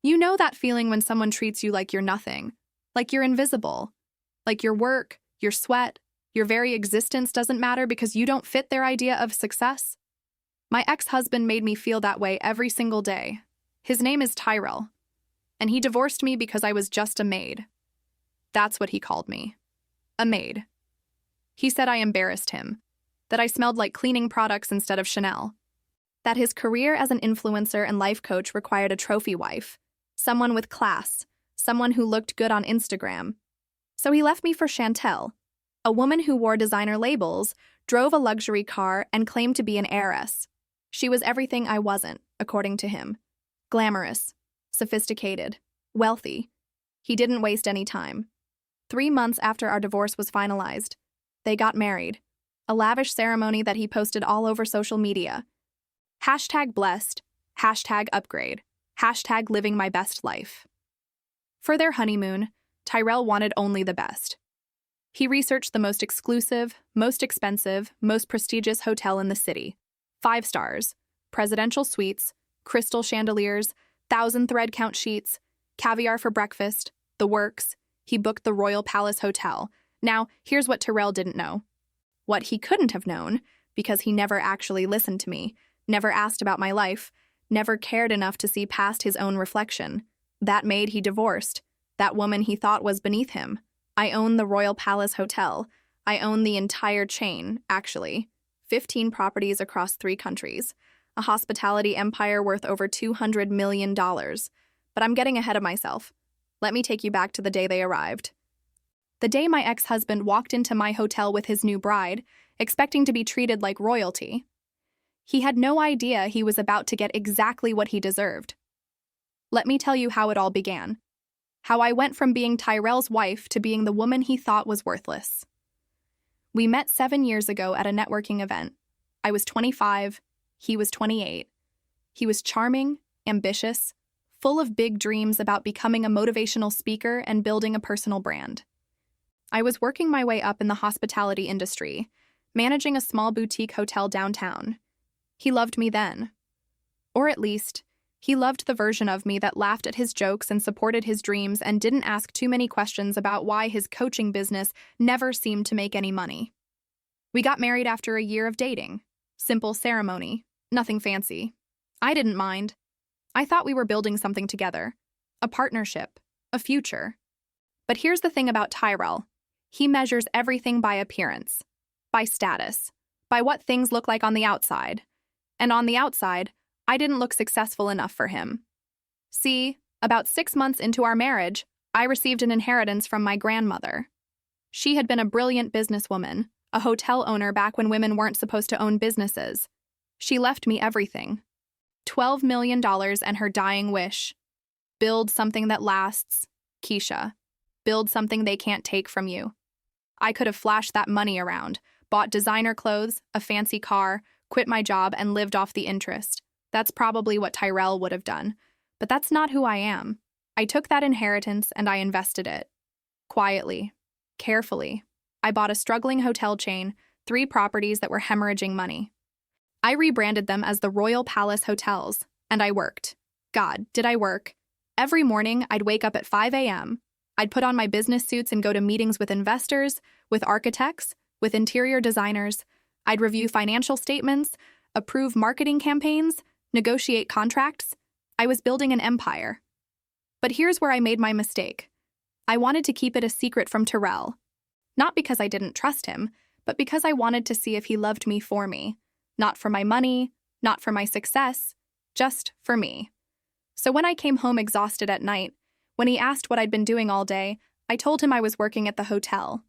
You know that feeling when someone treats you like you're nothing, like you're invisible, like your work, your sweat, your very existence doesn't matter because you don't fit their idea of success? My ex-husband made me feel that way every single day. His name is Tyrell, and he divorced me because I was just a maid. That's what he called me. A maid. He said I embarrassed him, that I smelled like cleaning products instead of Chanel, that his career as an influencer and life coach required a trophy wife, someone with class, someone who looked good on Instagram. So he left me for Chantel, a woman who wore designer labels, drove a luxury car, and claimed to be an heiress. She was everything I wasn't, according to him. Glamorous, sophisticated, wealthy. He didn't waste any time. 3 months after our divorce was finalized, they got married. A lavish ceremony that he posted all over social media. #blessed, #upgrade, #living my best life. For their honeymoon, Tyrell wanted only the best. He researched the most exclusive, most expensive, most prestigious hotel in the city. 5 stars, presidential suites, crystal chandeliers, 1,000 thread count sheets, caviar for breakfast, the works. He booked the Royal Palace Hotel. Now, here's what Tyrell didn't know. What he couldn't have known, because he never actually listened to me, never asked about my life, never cared enough to see past his own reflection. That maid he divorced, that woman he thought was beneath him. I own the Royal Palace Hotel. I own the entire chain, actually. 15 properties across 3 countries. A hospitality empire worth over $200 million. But I'm getting ahead of myself. Let me take you back to the day they arrived. The day my ex-husband walked into my hotel with his new bride, expecting to be treated like royalty. He had no idea he was about to get exactly what he deserved. Let me tell you how it all began. How I went from being Tyrell's wife to being the woman he thought was worthless. We met 7 years ago at a networking event. I was 25, he was 28. He was charming, ambitious, full of big dreams about becoming a motivational speaker and building a personal brand. I was working my way up in the hospitality industry, managing a small boutique hotel downtown. He loved me then. Or at least, he loved the version of me that laughed at his jokes and supported his dreams and didn't ask too many questions about why his coaching business never seemed to make any money. We got married after a year of dating. Simple ceremony, nothing fancy. I didn't mind. I thought we were building something together. A partnership, a future. But here's the thing about Tyrell. He measures everything by appearance, by status, by what things look like on the outside. And on the outside, I didn't look successful enough for him. See, about 6 months into our marriage, I received an inheritance from my grandmother. She had been a brilliant businesswoman, a hotel owner back when women weren't supposed to own businesses. She left me everything. $12 million and her dying wish. Build something that lasts, Keisha. Build something they can't take from you. I could have flashed that money around, bought designer clothes, a fancy car, quit my job, and lived off the interest. That's probably what Tyrell would have done. But that's not who I am. I took that inheritance and I invested it. Quietly. Carefully. I bought a struggling hotel chain, 3 properties that were hemorrhaging money. I rebranded them as the Royal Palace Hotels, and I worked. God, did I work. Every morning, I'd wake up at 5 a.m., I'd put on my business suits and go to meetings with investors, with architects, with interior designers. I'd review financial statements, approve marketing campaigns, negotiate contracts. I was building an empire. But here's where I made my mistake. I wanted to keep it a secret from Tyrell. Not because I didn't trust him, but because I wanted to see if he loved me for me. Not for my money, not for my success, just for me. So when I came home exhausted at night, when he asked what I'd been doing all day, I told him I was working at the hotel.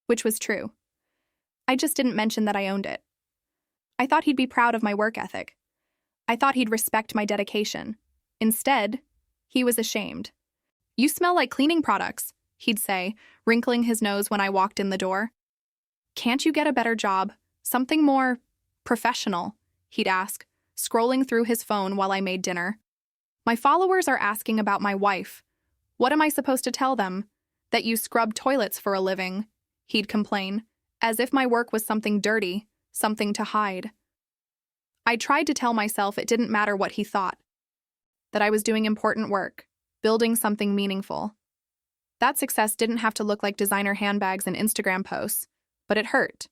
Which was true. I just didn't mention that I owned it. I thought he'd be proud of my work ethic. I thought he'd respect my dedication. Instead, he was ashamed. "You smell like cleaning products," he'd say, wrinkling his nose when I walked in the door. "Can't you get a better job? Something more professional?" he'd ask, scrolling through his phone while I made dinner. "My followers are asking about my wife. What am I supposed to tell them? That you scrub toilets for a living," he'd complain, as if my work was something dirty, something to hide. I tried to tell myself it didn't matter what he thought. that I was doing important work, building something meaningful. That success didn't have to look like designer handbags and Instagram posts, but it hurt.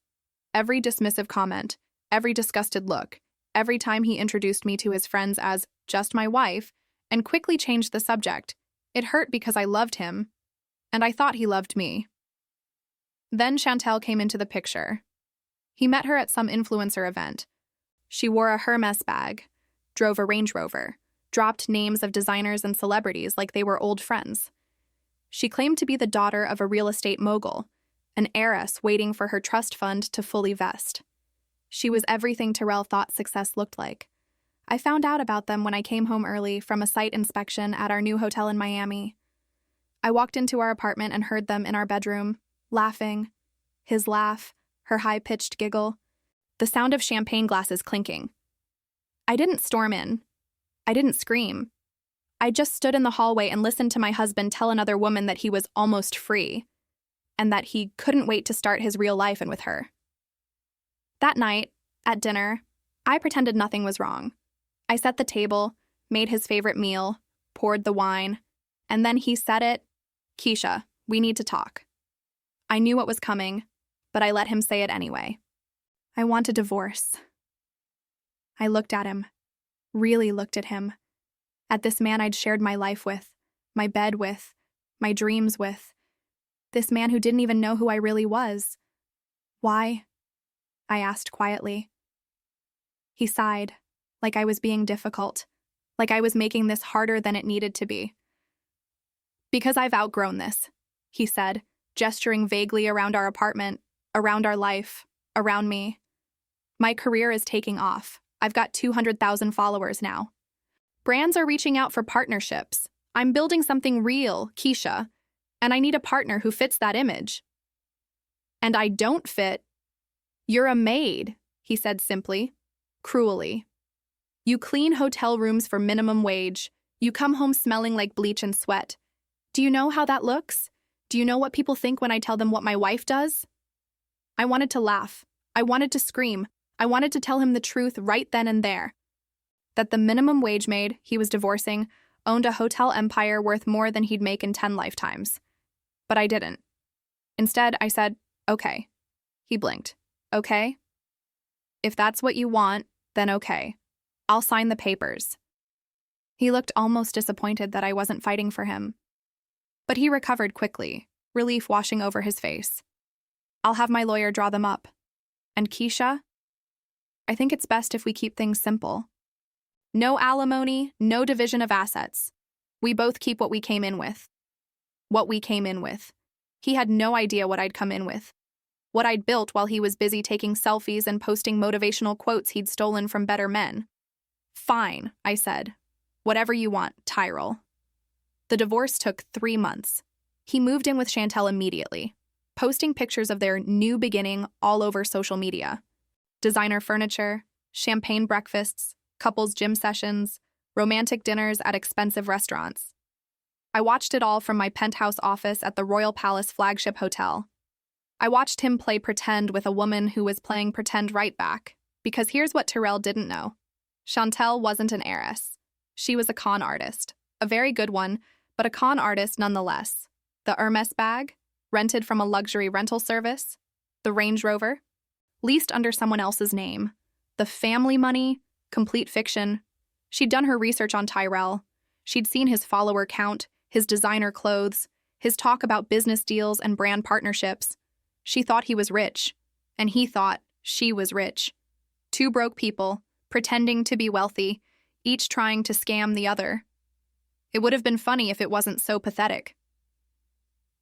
Every dismissive comment, every disgusted look, every time he introduced me to his friends as just my wife and quickly changed the subject, it hurt because I loved him, and I thought he loved me. Then Chantel came into the picture. He met her at some influencer event. She wore a Hermes bag, drove a Range Rover, dropped names of designers and celebrities like they were old friends. She claimed to be the daughter of a real estate mogul, an heiress waiting for her trust fund to fully vest. She was everything Terrell thought success looked like. I found out about them when I came home early from a site inspection at our new hotel in Miami. I walked into our apartment and heard them in our bedroom, laughing. His laugh, her high-pitched giggle, the sound of champagne glasses clinking. I didn't storm in. I didn't scream. I just stood in the hallway and listened to my husband tell another woman that he was almost free, and that he couldn't wait to start his real life in with her. That night, at dinner, I pretended nothing was wrong. I set the table, made his favorite meal, poured the wine, and then he said it, "Keisha, we need to talk." I knew what was coming, but I let him say it anyway. I want a divorce. I looked at him, really looked at him, at this man I'd shared my life with, my bed with, my dreams with, this man who didn't even know who I really was. Why? I asked quietly. He sighed, like I was being difficult, like I was making this harder than it needed to be. "Because I've outgrown this," he said, gesturing vaguely around our apartment, around our life, around me. "My career is taking off. I've got 200,000 followers now. Brands are reaching out for partnerships. I'm building something real, Keisha, and I need a partner who fits that image. And I don't fit. You're a maid," he said simply, cruelly. "You clean hotel rooms for minimum wage. You come home smelling like bleach and sweat. Do you know how that looks? Do you know what people think when I tell them what my wife does?" I wanted to laugh. I wanted to scream. I wanted to tell him the truth right then and there. That the minimum wage maid he was divorcing owned a hotel empire worth more than he'd make in 10 lifetimes. But I didn't. Instead, I said, "Okay." He blinked. "Okay? If that's what you want, then okay. I'll sign the papers." He looked almost disappointed that I wasn't fighting for him. But he recovered quickly, relief washing over his face. "I'll have my lawyer draw them up. And Keisha? I think it's best if we keep things simple. No alimony, no division of assets. We both keep what we came in with." What we came in with. He had no idea what I'd come in with. What I'd built while he was busy taking selfies and posting motivational quotes he'd stolen from better men. "Fine," I said. "Whatever you want, Tyrell." The divorce took 3 months. He moved in with Chantel immediately, posting pictures of their new beginning all over social media. Designer furniture, champagne breakfasts, couples gym sessions, romantic dinners at expensive restaurants. I watched it all from my penthouse office at the Royal Palace flagship hotel. I watched him play pretend with a woman who was playing pretend right back, because here's what Terrell didn't know. Chantel wasn't an heiress. She was a con artist, a very good one, but a con artist nonetheless. The Hermes bag, rented from a luxury rental service. The Range Rover, leased under someone else's name. The family money, complete fiction. She'd done her research on Tyrell. She'd seen his follower count, his designer clothes, his talk about business deals and brand partnerships. She thought he was rich, and he thought she was rich. 2 broke people, pretending to be wealthy, each trying to scam the other. It would have been funny if it wasn't so pathetic.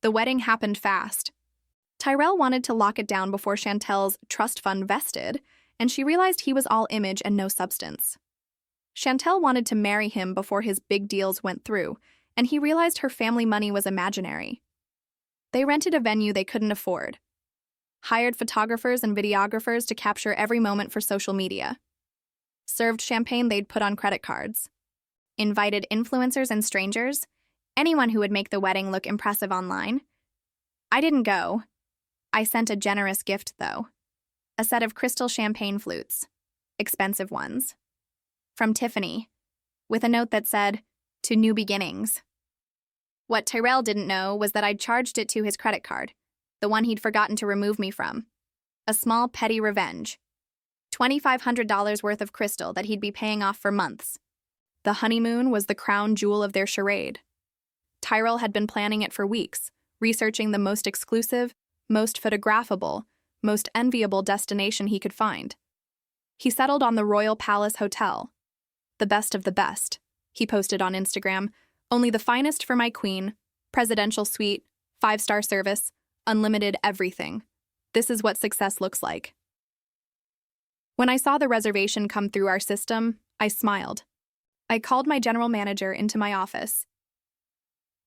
The wedding happened fast. Tyrell wanted to lock it down before Chantel's trust fund vested, and she realized he was all image and no substance. Chantel wanted to marry him before his big deals went through, and he realized her family money was imaginary. They rented a venue they couldn't afford, hired photographers and videographers to capture every moment for social media, served champagne they'd put on credit cards, invited influencers and strangers, anyone who would make the wedding look impressive online. I didn't go. I sent a generous gift, though. A set of crystal champagne flutes. Expensive ones. From Tiffany. with a note that said, "To new beginnings." What Tyrell didn't know was that I'd charged it to his credit card, the one he'd forgotten to remove me from. A small, petty revenge. $2,500 worth of crystal that he'd be paying off for months. The honeymoon was the crown jewel of their charade. Tyrell had been planning it for weeks, researching the most exclusive, most photographable, most enviable destination he could find. He settled on the Royal Palace Hotel. The best of the best, he posted on Instagram. Only the finest for my queen, presidential suite, 5-star service, unlimited everything. This is what success looks like. When I saw the reservation come through our system, I smiled. I called my general manager into my office.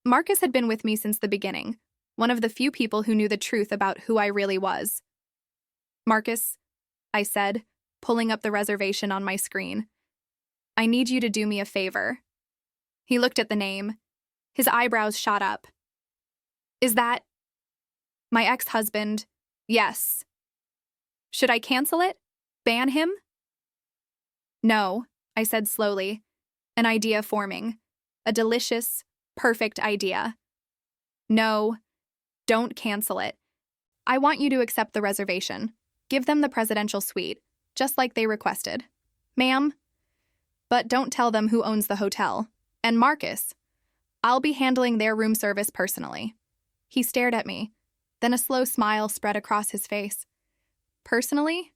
Marcus had been with me since the beginning, one of the few people who knew the truth about who I really was. "Marcus," I said, pulling up the reservation on my screen, "I need you to do me a favor." He looked at the name. His eyebrows shot up. "Is that my ex-husband?" "Yes." "Should I cancel it? Ban him?" "No," I said slowly, an idea forming. A delicious, perfect idea. "No, don't cancel it. I want you to accept the reservation. Give them the presidential suite, just like they requested. Ma'am? But don't tell them who owns the hotel. And Marcus, I'll be handling their room service personally." He stared at me. Then a slow smile spread across his face. "Personally?"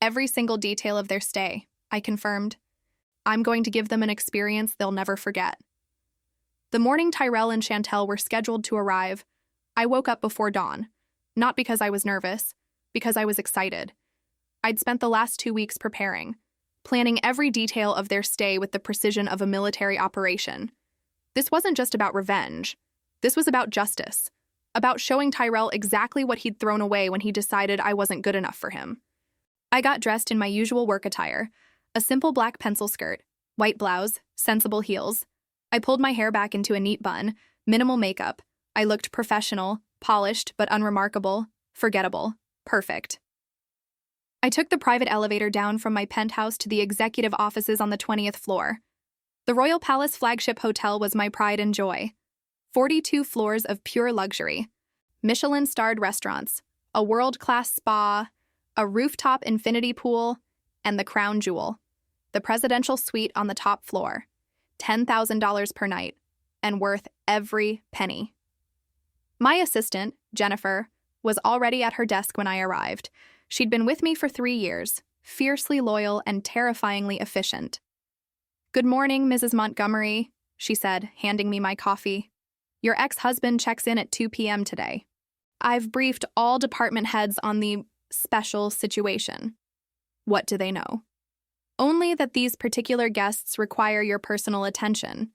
"Every single detail of their stay," I confirmed. "I'm going to give them an experience they'll never forget." The morning Tyrell and Chantel were scheduled to arrive, I woke up before dawn, not because I was nervous, because I was excited. I'd spent the last 2 weeks preparing, planning every detail of their stay with the precision of a military operation. This wasn't just about revenge. This was about justice, about showing Tyrell exactly what he'd thrown away when he decided I wasn't good enough for him. I got dressed in my usual work attire, a simple black pencil skirt, white blouse, sensible heels. I pulled my hair back into a neat bun, minimal makeup. I looked professional, polished but unremarkable, forgettable, perfect. I took the private elevator down from my penthouse to the executive offices on the 20th floor. The Royal Palace flagship hotel was my pride and joy. 42 floors of pure luxury, Michelin-starred restaurants, a world-class spa, a rooftop infinity pool, and the crown jewel, the presidential suite on the top floor, $10,000 per night, and worth every penny. My assistant, Jennifer, was already at her desk when I arrived. She'd been with me for 3 years, fiercely loyal and terrifyingly efficient. "Good morning, Mrs. Montgomery," she said, handing me my coffee. "Your ex-husband checks in at 2 p.m. today. I've briefed all department heads on the special situation." What do they know? Only that these particular guests require your personal attention,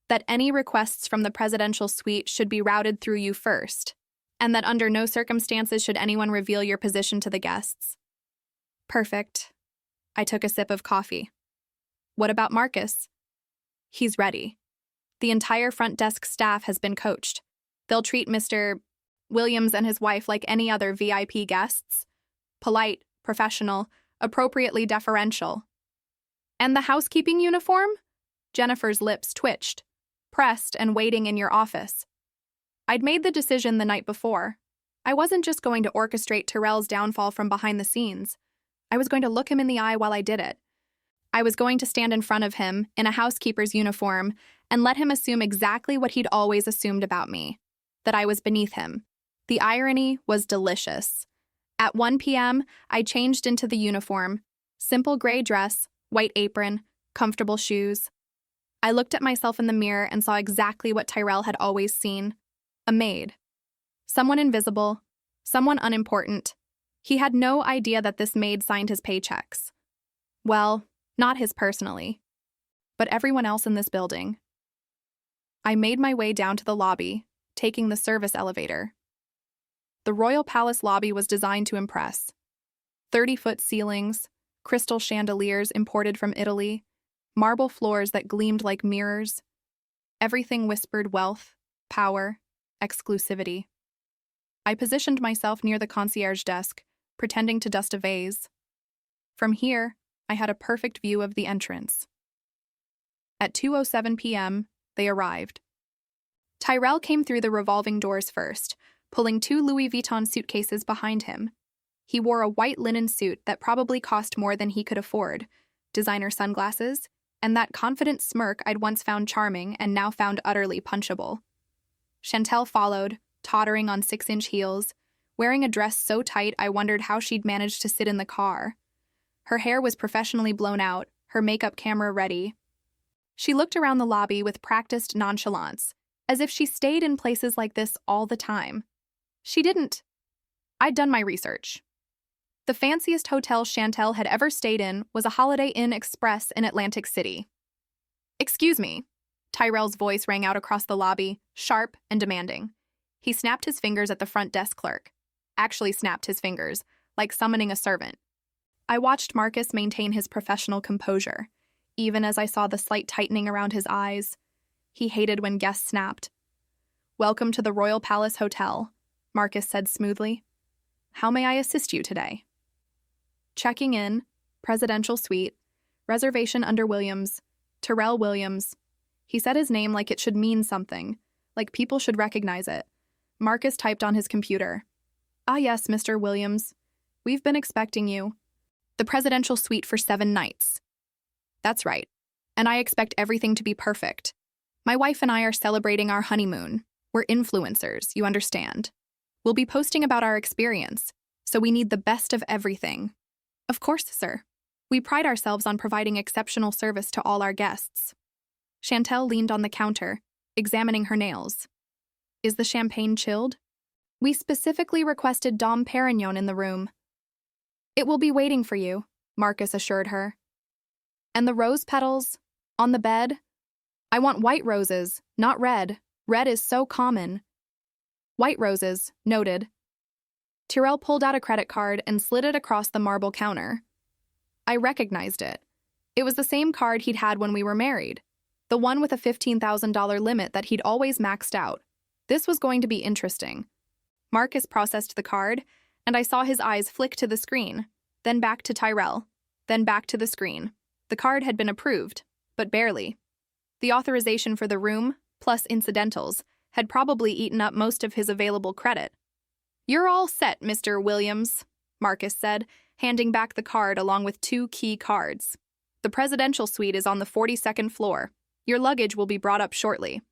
that any requests from the presidential suite should be routed through you first, and that under no circumstances should anyone reveal your position to the guests. Perfect. I took a sip of coffee. What about Marcus? He's ready. The entire front desk staff has been coached. They'll treat Mr. Williams and his wife like any other VIP guests. Polite, professional, appropriately deferential. And the housekeeping uniform? Jennifer's lips twitched, pressed and waiting in your office. I'd made the decision the night before. I wasn't just going to orchestrate Tyrell's downfall from behind the scenes. I was going to look him in the eye while I did it. I was going to stand in front of him in a housekeeper's uniform and let him assume exactly what he'd always assumed about me, that I was beneath him. The irony was delicious. At 1 p.m., I changed into the uniform, simple gray dress, white apron, comfortable shoes. I looked at myself in the mirror and saw exactly what Tyrell had always seen. A maid. Someone invisible, someone unimportant. He had no idea that this maid signed his paychecks. Well, not his personally, but everyone else in this building. I made my way down to the lobby, taking the service elevator. The Royal Palace lobby was designed to impress. 30-foot ceilings, crystal chandeliers imported from Italy, marble floors that gleamed like mirrors. Everything whispered wealth, power, exclusivity. I positioned myself near the concierge desk, pretending to dust a vase. From here, I had a perfect view of the entrance. At 2:07 p.m., they arrived. Tyrell came through the revolving doors first, pulling 2 Louis Vuitton suitcases behind him. He wore a white linen suit that probably cost more than he could afford, designer sunglasses, and that confident smirk I'd once found charming and now found utterly punchable. Chantel followed, tottering on 6-inch heels, wearing a dress so tight I wondered how she'd managed to sit in the car. Her hair was professionally blown out, her makeup camera ready. She looked around the lobby with practiced nonchalance, as if she stayed in places like this all the time. She didn't. I'd done my research. The fanciest hotel Chantel had ever stayed in was a Holiday Inn Express in Atlantic City. "Excuse me." Tyrell's voice rang out across the lobby, sharp and demanding. He snapped his fingers at the front desk clerk. Actually snapped his fingers, like summoning a servant. I watched Marcus maintain his professional composure, even as I saw the slight tightening around his eyes. He hated when guests snapped. "Welcome to the Royal Palace Hotel," Marcus said smoothly. "How may I assist you today?" "Checking in, presidential suite, reservation under Williams, Tyrell Williams." He said his name like it should mean something, like people should recognize it. Marcus typed on his computer. "Ah yes, Mr. Williams. We've been expecting you. The presidential suite for 7 nights. That's right. And I expect everything to be perfect. My wife and I are celebrating our honeymoon. We're influencers, you understand. We'll be posting about our experience, so we need the best of everything." "Of course, sir. We pride ourselves on providing exceptional service to all our guests." Chantel leaned on the counter, examining her nails. "Is the champagne chilled?" "We specifically requested Dom Perignon in the room." "It will be waiting for you," Marcus assured her. "And the rose petals? On the bed? I want white roses, not red. Red is so common." "White roses, noted." Tyrell pulled out a credit card and slid it across the marble counter. I recognized it. It was the same card he'd had when we were married, the one with a $15,000 limit that he'd always maxed out. This was going to be interesting. Marcus processed the card, and I saw his eyes flick to the screen, then back to Tyrell, then back to the screen. The card had been approved, but barely. The authorization for the room, plus incidentals, had probably eaten up most of his available credit. "You're all set, Mr. Williams," Marcus said, handing back the card along with 2 key cards. "The presidential suite is on the 42nd floor. Your luggage will be brought up shortly.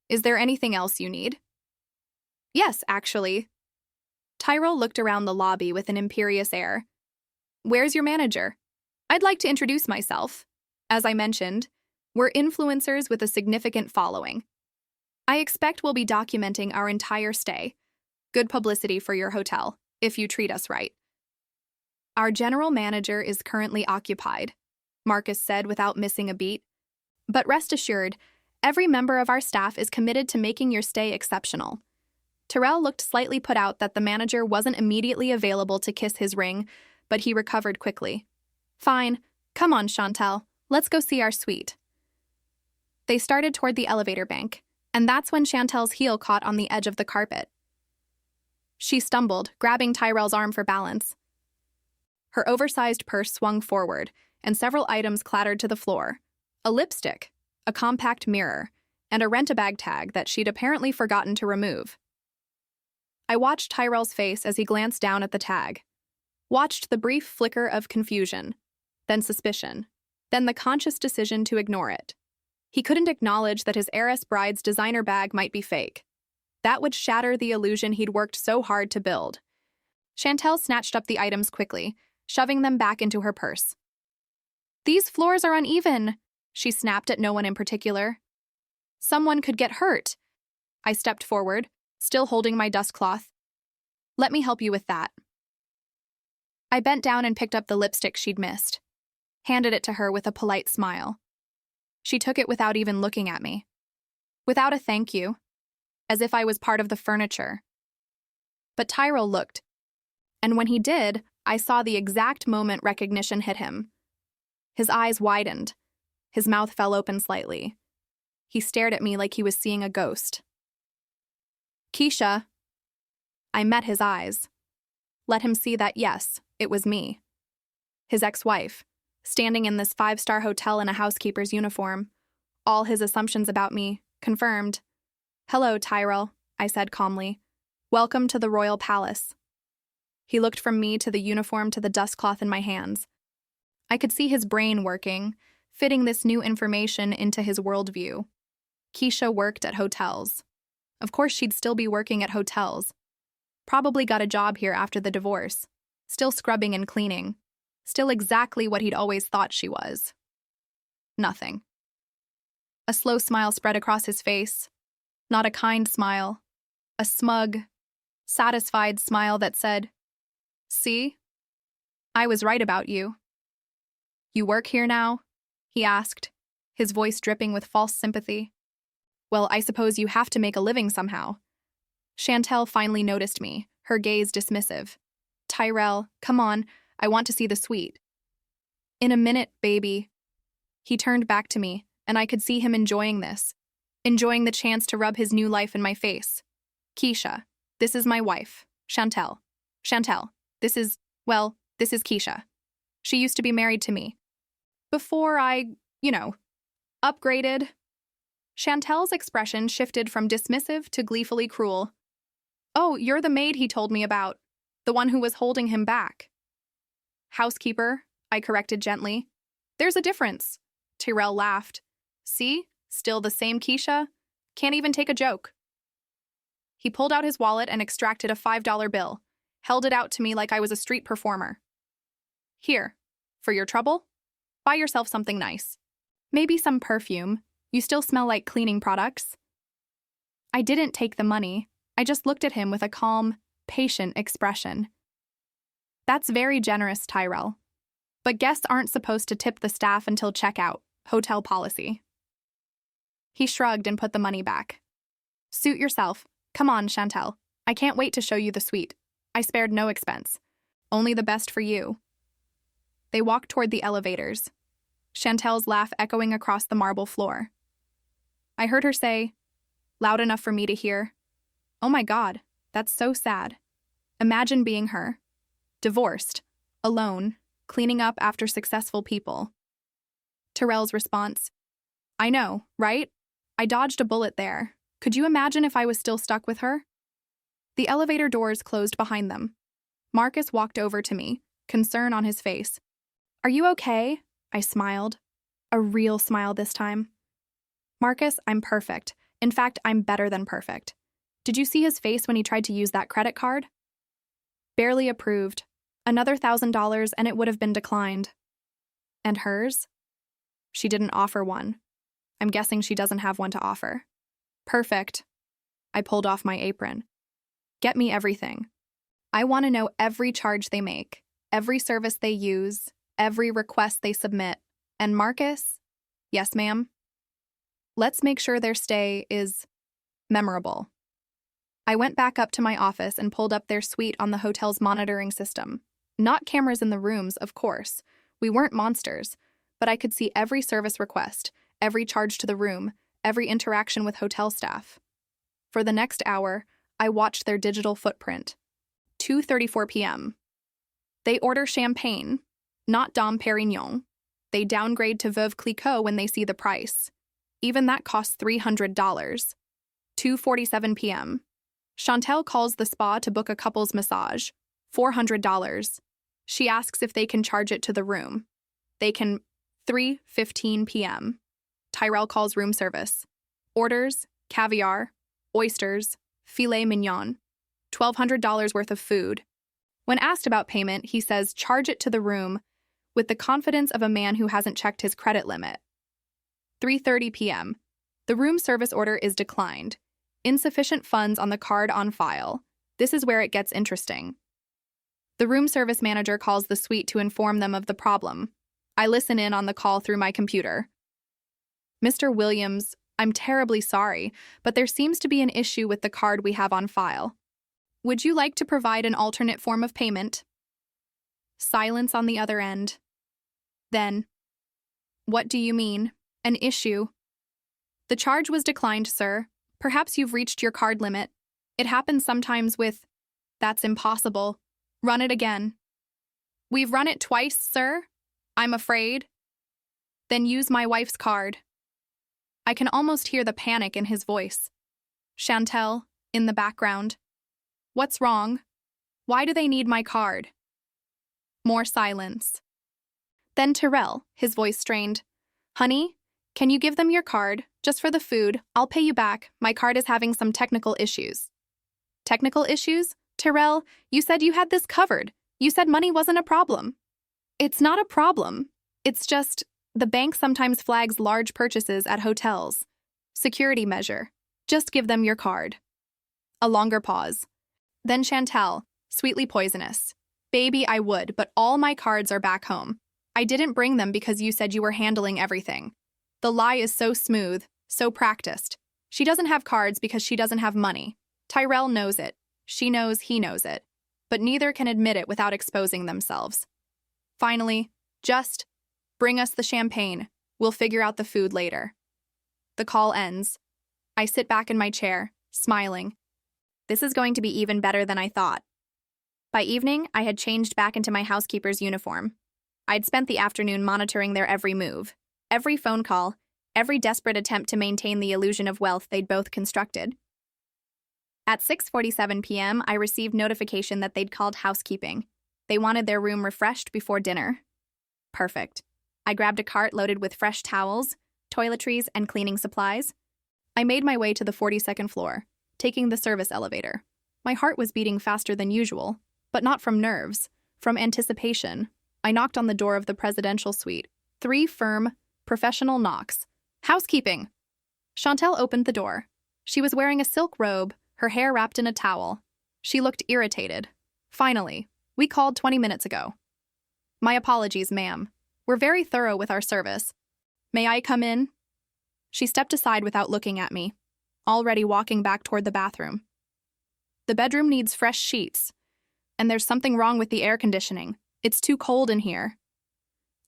Is there anything else you need?" "Yes, actually." Tyrell looked around the lobby with an imperious air. "Where's your manager? I'd like to introduce myself. As I mentioned, we're influencers with a significant following. I expect we'll be documenting our entire stay. Good publicity for your hotel, if you treat us right." "Our general manager is currently occupied," Marcus said without missing a beat. "But rest assured, every member of our staff is committed to making your stay exceptional." Tyrell looked slightly put out that the manager wasn't immediately available to kiss his ring, but he recovered quickly. "Fine. Come on, Chantel. Let's go see our suite." They started toward the elevator bank, and that's when Chantel's heel caught on the edge of the carpet. She stumbled, grabbing Tyrell's arm for balance. Her oversized purse swung forward, and several items clattered to the floor. A lipstick, a compact mirror, and a rent-a-bag tag that she'd apparently forgotten to remove. I watched Tyrell's face as he glanced down at the tag. Watched the brief flicker of confusion, then suspicion, then the conscious decision to ignore it. He couldn't acknowledge that his heiress bride's designer bag might be fake. That would shatter the illusion he'd worked so hard to build. Chantel snatched up the items quickly, shoving them back into her purse. "These floors are uneven," she snapped at no one in particular. "Someone could get hurt." I stepped forward, still holding my dust cloth. "Let me help you with that." I bent down and picked up the lipstick she'd missed, handed it to her with a polite smile. She took it without even looking at me. Without a thank you, as if I was part of the furniture. But Tyrell looked, and when he did, I saw the exact moment recognition hit him. His eyes widened. His mouth fell open slightly. He stared at me like he was seeing a ghost. "Keisha." I met his eyes. Let him see that, yes, it was me. His ex-wife, standing in this 5-star hotel in a housekeeper's uniform, All his assumptions about me confirmed. "Hello, Tyrell," I said calmly. "Welcome to the royal palace." He looked from me to the uniform to the dustcloth in my hands. I could see his brain working, fitting this new information into his worldview. Keisha worked at hotels. Of course she'd still be working at hotels. Probably got a job here after the divorce. Still scrubbing and cleaning. Still exactly what he'd always thought she was. Nothing. A slow smile spread across his face. Not a kind smile. A smug, satisfied smile that said, "See? I was right about you." "You work here now?" he asked, his voice dripping with false sympathy. "Well, I suppose you have to make a living somehow." Chantel finally noticed me, her gaze dismissive. "Tyrell, come on, I want to see the suite." "In a minute, baby." He turned back to me, and I could see him enjoying this, enjoying the chance to rub his new life in my face. "Keisha, this is my wife, Chantel. Chantel, this is Keisha. She used to be married to me. Before I, upgraded." Chantel's expression shifted from dismissive to gleefully cruel. "Oh, you're the maid he told me about, the one who was holding him back." "Housekeeper," I corrected gently. "There's a difference." Tyrell laughed. "See? Still the same Keisha? Can't even take a joke." He pulled out his wallet and extracted a $5 bill, held it out to me like I was a street performer. "Here, for your trouble? Buy yourself something nice. Maybe some perfume. You still smell like cleaning products." I didn't take the money. I just looked at him with a calm, patient expression. "That's very generous, Tyrell. But guests aren't supposed to tip the staff until checkout. Hotel policy." He shrugged and put the money back. "Suit yourself. Come on, Chantel. I can't wait to show you the suite. I spared no expense. Only the best for you." They walked toward the elevators, Chantel's laugh echoing across the marble floor. I heard her say, loud enough for me to hear, "Oh my God, that's so sad. Imagine being her. Divorced, alone, cleaning up after successful people." Tyrell's response, "I know, right? I dodged a bullet there. Could you imagine if I was still stuck with her?" The elevator doors closed behind them. Marcus walked over to me, concern on his face. "Are you okay?" I smiled. A real smile this time. "Marcus, I'm perfect. In fact, I'm better than perfect. Did you see his face when he tried to use that credit card? Barely approved. Another $1,000 and it would have been declined." "And hers?" "She didn't offer one. I'm guessing she doesn't have one to offer." "Perfect." I pulled off my apron. "Get me everything. I want to know every charge they make, every service they use, every request they submit. And Marcus?" "Yes, ma'am." "Let's make sure their stay is memorable." I went back up to my office and pulled up their suite on the hotel's monitoring system. Not cameras in the rooms, of course. We weren't monsters, but I could see every service request, every charge to the room, every interaction with hotel staff. For the next hour, I watched their digital footprint. 2:34 p.m. They order champagne, not Dom Perignon. They downgrade to Veuve Clicquot when they see the price. Even that costs $300. 2:47 p.m. Chantel calls the spa to book a couple's massage. $400. She asks if they can charge it to the room. They can. 3:15 p.m. Tyrell calls room service. Orders, caviar, oysters, filet mignon. $1,200 worth of food. When asked about payment, he says charge it to the room with the confidence of a man who hasn't checked his credit limit. 3:30 p.m. The room service order is declined. Insufficient funds on the card on file. This is where it gets interesting. The room service manager calls the suite to inform them of the problem. I listen in on the call through my computer. "Mr. Williams, I'm terribly sorry, but there seems to be an issue with the card we have on file. Would you like to provide an alternate form of payment?" Silence on the other end. Then, "What do you mean? An issue?" "The charge was declined, sir. Perhaps you've reached your card limit. It happens sometimes with..." "That's impossible. Run it again." "We've run it twice, sir. I'm afraid." "Then use my wife's card." I can almost hear the panic in his voice. Chantel, in the background. What's wrong? Why do they need my card? More silence. Then Terrell, his voice strained. Honey, can you give them your card? Just for the food. I'll pay you back. My card is having some technical issues. Technical issues? Terrell, you said you had this covered. You said money wasn't a problem. It's not a problem. It's just, the bank sometimes flags large purchases at hotels. Security measure. Just give them your card. A longer pause. Then Chantel, sweetly poisonous. Baby, I would, but all my cards are back home. I didn't bring them because you said you were handling everything. The lie is so smooth, so practiced. She doesn't have cards because she doesn't have money. Tyrell knows it. She knows he knows it. But neither can admit it without exposing themselves. Finally, just bring us the champagne. We'll figure out the food later. The call ends. I sit back in my chair, smiling. This is going to be even better than I thought. By evening, I had changed back into my housekeeper's uniform. I'd spent the afternoon monitoring their every move, every phone call, every desperate attempt to maintain the illusion of wealth they'd both constructed. At 6:47 p.m., I received notification that they'd called housekeeping. They wanted their room refreshed before dinner. Perfect. I grabbed a cart loaded with fresh towels, toiletries, and cleaning supplies. I made my way to the 42nd floor, taking the service elevator. My heart was beating faster than usual, but not from nerves, from anticipation. I knocked on the door of the presidential suite. 3 firm, professional knocks. Housekeeping! Chantel opened the door. She was wearing a silk robe, her hair wrapped in a towel. She looked irritated. Finally, we called 20 minutes ago. My apologies, ma'am. We're very thorough with our service. May I come in? She stepped aside without looking at me, already walking back toward the bathroom. The bedroom needs fresh sheets, and there's something wrong with the air conditioning. It's too cold in here.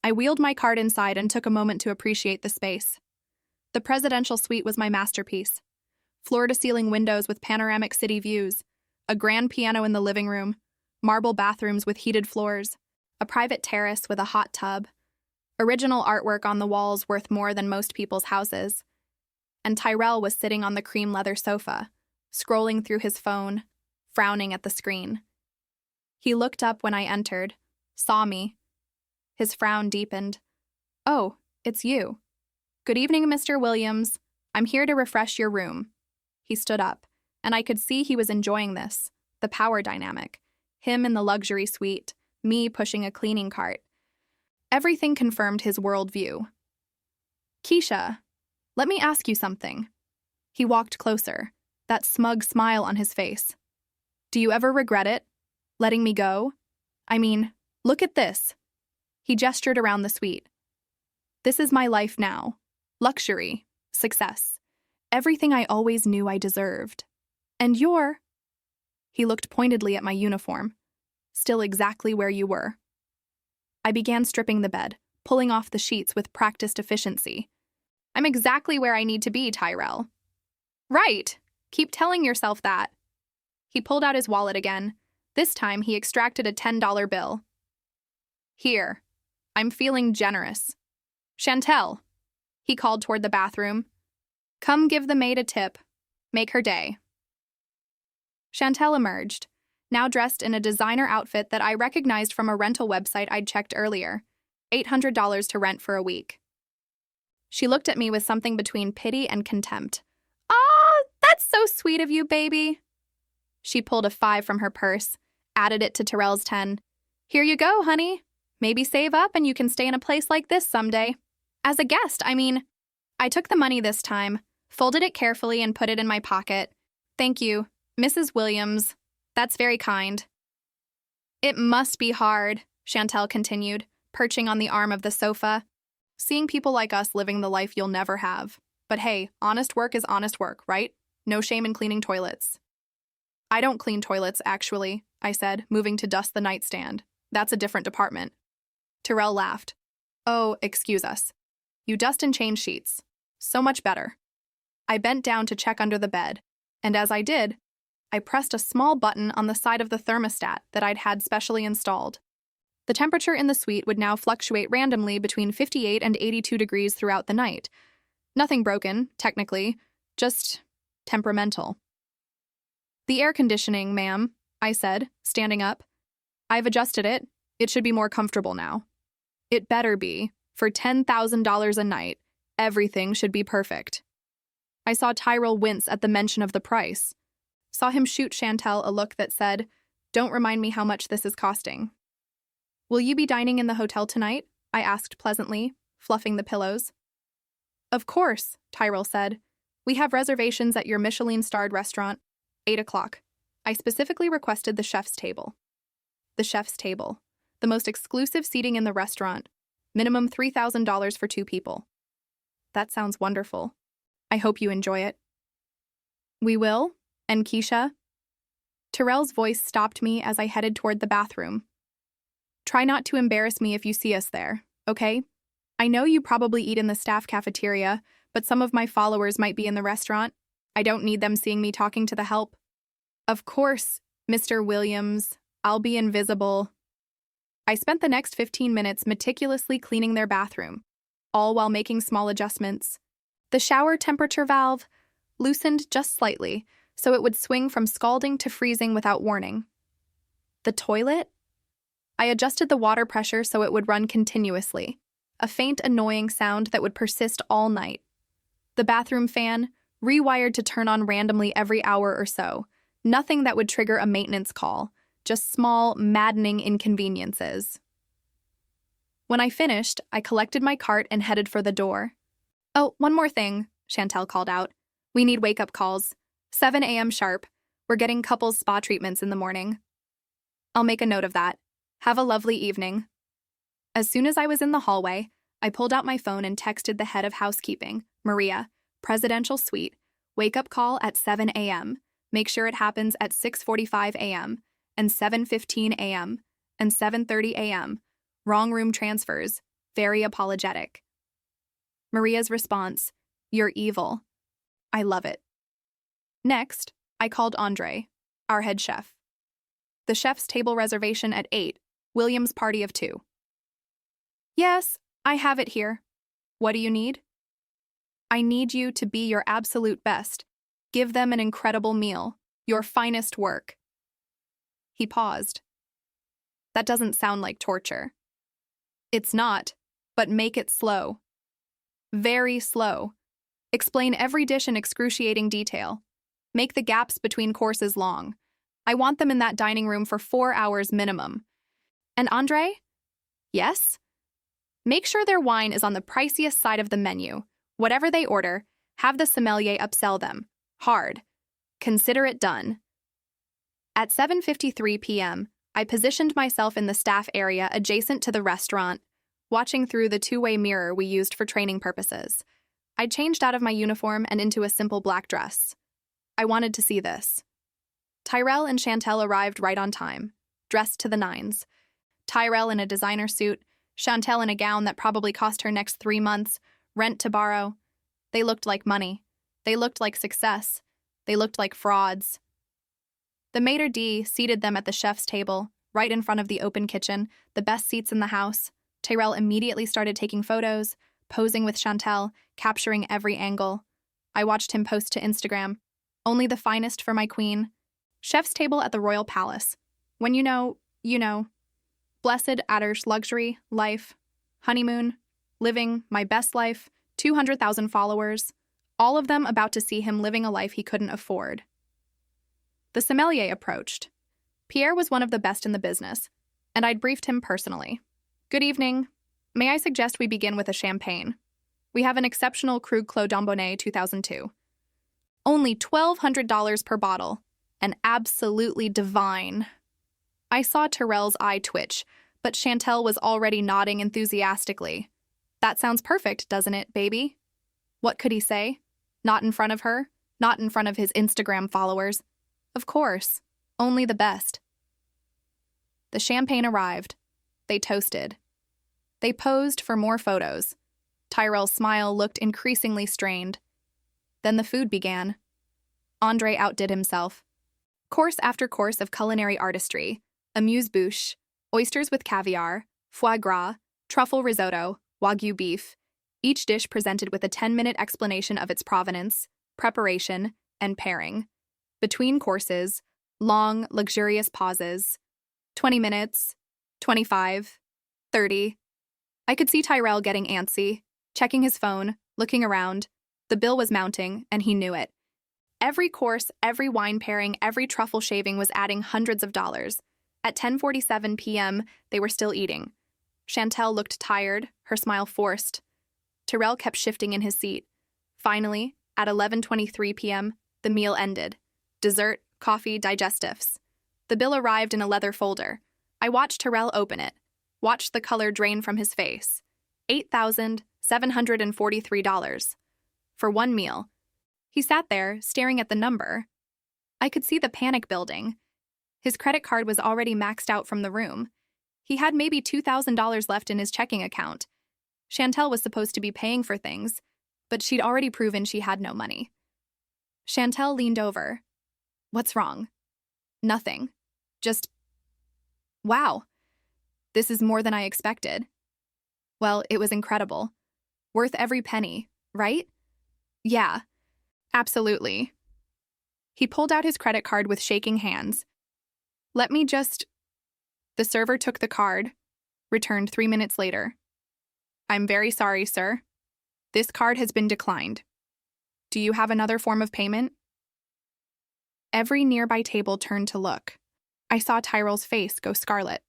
I wheeled my cart inside and took a moment to appreciate the space. The presidential suite was my masterpiece. Floor-to-ceiling windows with panoramic city views, a grand piano in the living room, marble bathrooms with heated floors, a private terrace with a hot tub, original artwork on the walls worth more than most people's houses. And Tyrell was sitting on the cream leather sofa, scrolling through his phone, frowning at the screen. He looked up when I entered, saw me. His frown deepened. Oh, it's you. Good evening, Mr. Williams. I'm here to refresh your room. He stood up, and I could see he was enjoying this, the power dynamic. Him in the luxury suite, me pushing a cleaning cart. Everything confirmed his worldview. Keisha, let me ask you something. He walked closer, that smug smile on his face. Do you ever regret it? Letting me go? I mean, look at this. He gestured around the suite. This is my life now. Luxury, success, everything I always knew I deserved. And you're... He looked pointedly at my uniform, still exactly where you were. I began stripping the bed, pulling off the sheets with practiced efficiency. I'm exactly where I need to be, Tyrell. Right. Keep telling yourself that. He pulled out his wallet again. This time, he extracted a $10 bill. Here. I'm feeling generous. Chantel. He called toward the bathroom. Come give the maid a tip. Make her day. Chantel emerged, now dressed in a designer outfit that I recognized from a rental website I'd checked earlier. $800 to rent for a week. She looked at me with something between pity and contempt. "Aw, that's so sweet of you, baby." She pulled a 5 from her purse, added it to Terrell's 10. Here you go, honey. Maybe save up and you can stay in a place like this someday. As a guest, I mean. I took the money this time, folded it carefully and put it in my pocket. Thank you, Mrs. Williams. That's very kind. It must be hard, Chantel continued, perching on the arm of the sofa. Seeing people like us living the life you'll never have. But hey, honest work is honest work, right? No shame in cleaning toilets. I don't clean toilets, actually, I said, moving to dust the nightstand. That's a different department. Terrell laughed. Oh, excuse us. You dust and change sheets. So much better. I bent down to check under the bed, and as I did, I pressed a small button on the side of the thermostat that I'd had specially installed. The temperature in the suite would now fluctuate randomly between 58 and 82 degrees throughout the night. Nothing broken, technically, just temperamental. The air conditioning, ma'am, I said, standing up. I've adjusted it. It should be more comfortable now. It better be. For $10,000 a night, everything should be perfect. I saw Tyrell wince at the mention of the price. Saw him shoot Chantel a look that said, "Don't remind me how much this is costing." "Will you be dining in the hotel tonight?" I asked pleasantly, fluffing the pillows. "Of course," Tyrell said. "We have reservations at your Michelin-starred restaurant, 8 o'clock. I specifically requested the chef's table." The chef's table. The most exclusive seating in the restaurant. Minimum $3,000 for 2 people. That sounds wonderful. I hope you enjoy it. We will? And Keisha? Tyrell's voice stopped me as I headed toward the bathroom. Try not to embarrass me if you see us there, okay? I know you probably eat in the staff cafeteria, but some of my followers might be in the restaurant. I don't need them seeing me talking to the help. Of course, Mr. Williams. I'll be invisible. I spent the next 15 minutes meticulously cleaning their bathroom, all while making small adjustments. The shower temperature valve loosened just slightly, so it would swing from scalding to freezing without warning. The toilet? I adjusted the water pressure so it would run continuously, a faint, annoying sound that would persist all night. The bathroom fan, rewired to turn on randomly every hour or so, nothing that would trigger a maintenance call, just small, maddening inconveniences. When I finished, I collected my cart and headed for the door. "Oh, one more thing," Chantel called out. "We need wake-up calls. 7 a.m. sharp. We're getting couples spa treatments in the morning." "I'll make a note of that. Have a lovely evening." As soon as I was in the hallway, I pulled out my phone and texted the head of housekeeping, Maria, Presidential Suite, wake-up call at 7 a.m. Make sure it happens at 6:45 a.m., and 7:15 a.m., and 7:30 a.m. Wrong room transfers. Very apologetic. Maria's response, "You're evil." I love it. Next, I called Andre, our head chef. The chef's table reservation at 8, William's party of 2. "Yes, I have it here. What do you need?" "I need you to be your absolute best. Give them an incredible meal, your finest work." He paused. "That doesn't sound like torture." "It's not, but make it slow. Very slow. Explain every dish in excruciating detail. Make the gaps between courses long. I want them in that dining room for 4 hours minimum." "And Andre?" "Yes?" "Make sure their wine is on the priciest side of the menu. Whatever they order, have the sommelier upsell them. Hard. Consider it done." At 7:53 p.m., I positioned myself in the staff area adjacent to the restaurant, watching through the two-way mirror we used for training purposes. I changed out of my uniform and into a simple black dress. I wanted to see this. Tyrell and Chantel arrived right on time, dressed to the nines. Tyrell in a designer suit, Chantel in a gown that probably cost her next 3 months, rent to borrow. They looked like money. They looked like success. They looked like frauds. The maitre d' seated them at the chef's table, right in front of the open kitchen, the best seats in the house. Tyrell immediately started taking photos, posing with Chantel, capturing every angle. I watched him post to Instagram. "Only the finest for my queen. Chef's table at the royal palace. When you know. Blessed Adder's luxury, life, honeymoon, living, my best life, 200,000 followers. All of them about to see him living a life he couldn't afford." The sommelier approached. Pierre was one of the best in the business, and I'd briefed him personally. "Good evening. May I suggest we begin with a champagne? We have an exceptional Krug Clos d'Ambonnet 2002. Only $1,200 per bottle, and absolutely divine." I saw Tyrell's eye twitch, but Chantel was already nodding enthusiastically. "That sounds perfect, doesn't it, baby?" What could he say? Not in front of her, not in front of his Instagram followers. Of course, only the best. The champagne arrived. They toasted. They posed for more photos. Tyrell's smile looked increasingly strained. Then the food began. Andre outdid himself. Course after course of culinary artistry, amuse-bouche, oysters with caviar, foie gras, truffle risotto, wagyu beef. Each dish presented with a 10-minute explanation of its provenance, preparation, and pairing. Between courses, long, luxurious pauses. 20 minutes, 25, 30. I could see Tyrell getting antsy, checking his phone, looking around. The bill was mounting, and he knew it. Every course, every wine pairing, every truffle shaving was adding hundreds of dollars. At 10:47 p.m., they were still eating. Chantel looked tired, her smile forced. Tyrell kept shifting in his seat. Finally, at 11:23 p.m., the meal ended. Dessert, coffee, digestives. The bill arrived in a leather folder. I watched Tyrell open it, watched the color drain from his face. $8,743. For one meal. He sat there, staring at the number. I could see the panic building. His credit card was already maxed out from the room. He had maybe $2,000 left in his checking account. Chantel was supposed to be paying for things, but she'd already proven she had no money. Chantel leaned over. What's wrong? Nothing. Just, wow. This is more than I expected. Well, it was incredible. Worth every penny, right? Yeah, absolutely. He pulled out his credit card with shaking hands. Let me just... The server took the card, returned 3 minutes later. I'm very sorry, sir. This card has been declined. Do you have another form of payment? Every nearby table turned to look. I saw Tyrell's face go scarlet.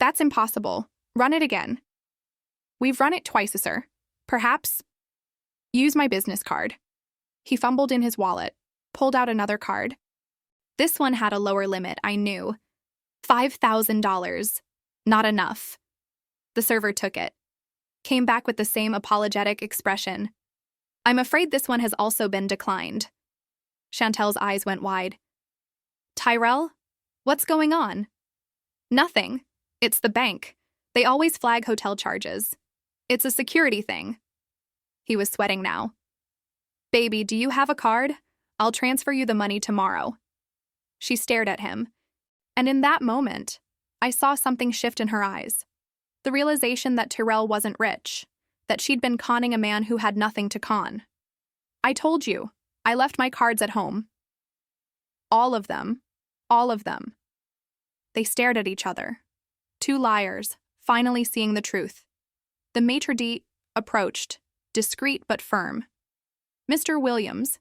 That's impossible. Run it again. We've run it twice, sir. Perhaps... Use my business card. He fumbled in his wallet, pulled out another card. This one had a lower limit, I knew. $5,000. Not enough. The server took it. Came back with the same apologetic expression. I'm afraid this one has also been declined. Chantel's eyes went wide. Tyrell? What's going on? Nothing. It's the bank. They always flag hotel charges. It's a security thing. He was sweating now. Baby, do you have a card? I'll transfer you the money tomorrow. She stared at him. And in that moment, I saw something shift in her eyes. The realization that Tyrell wasn't rich, that she'd been conning a man who had nothing to con. I told you, I left my cards at home. All of them. All of them. They stared at each other. Two liars, finally seeing the truth. The maitre d' approached, discreet but firm. Mr. Williams,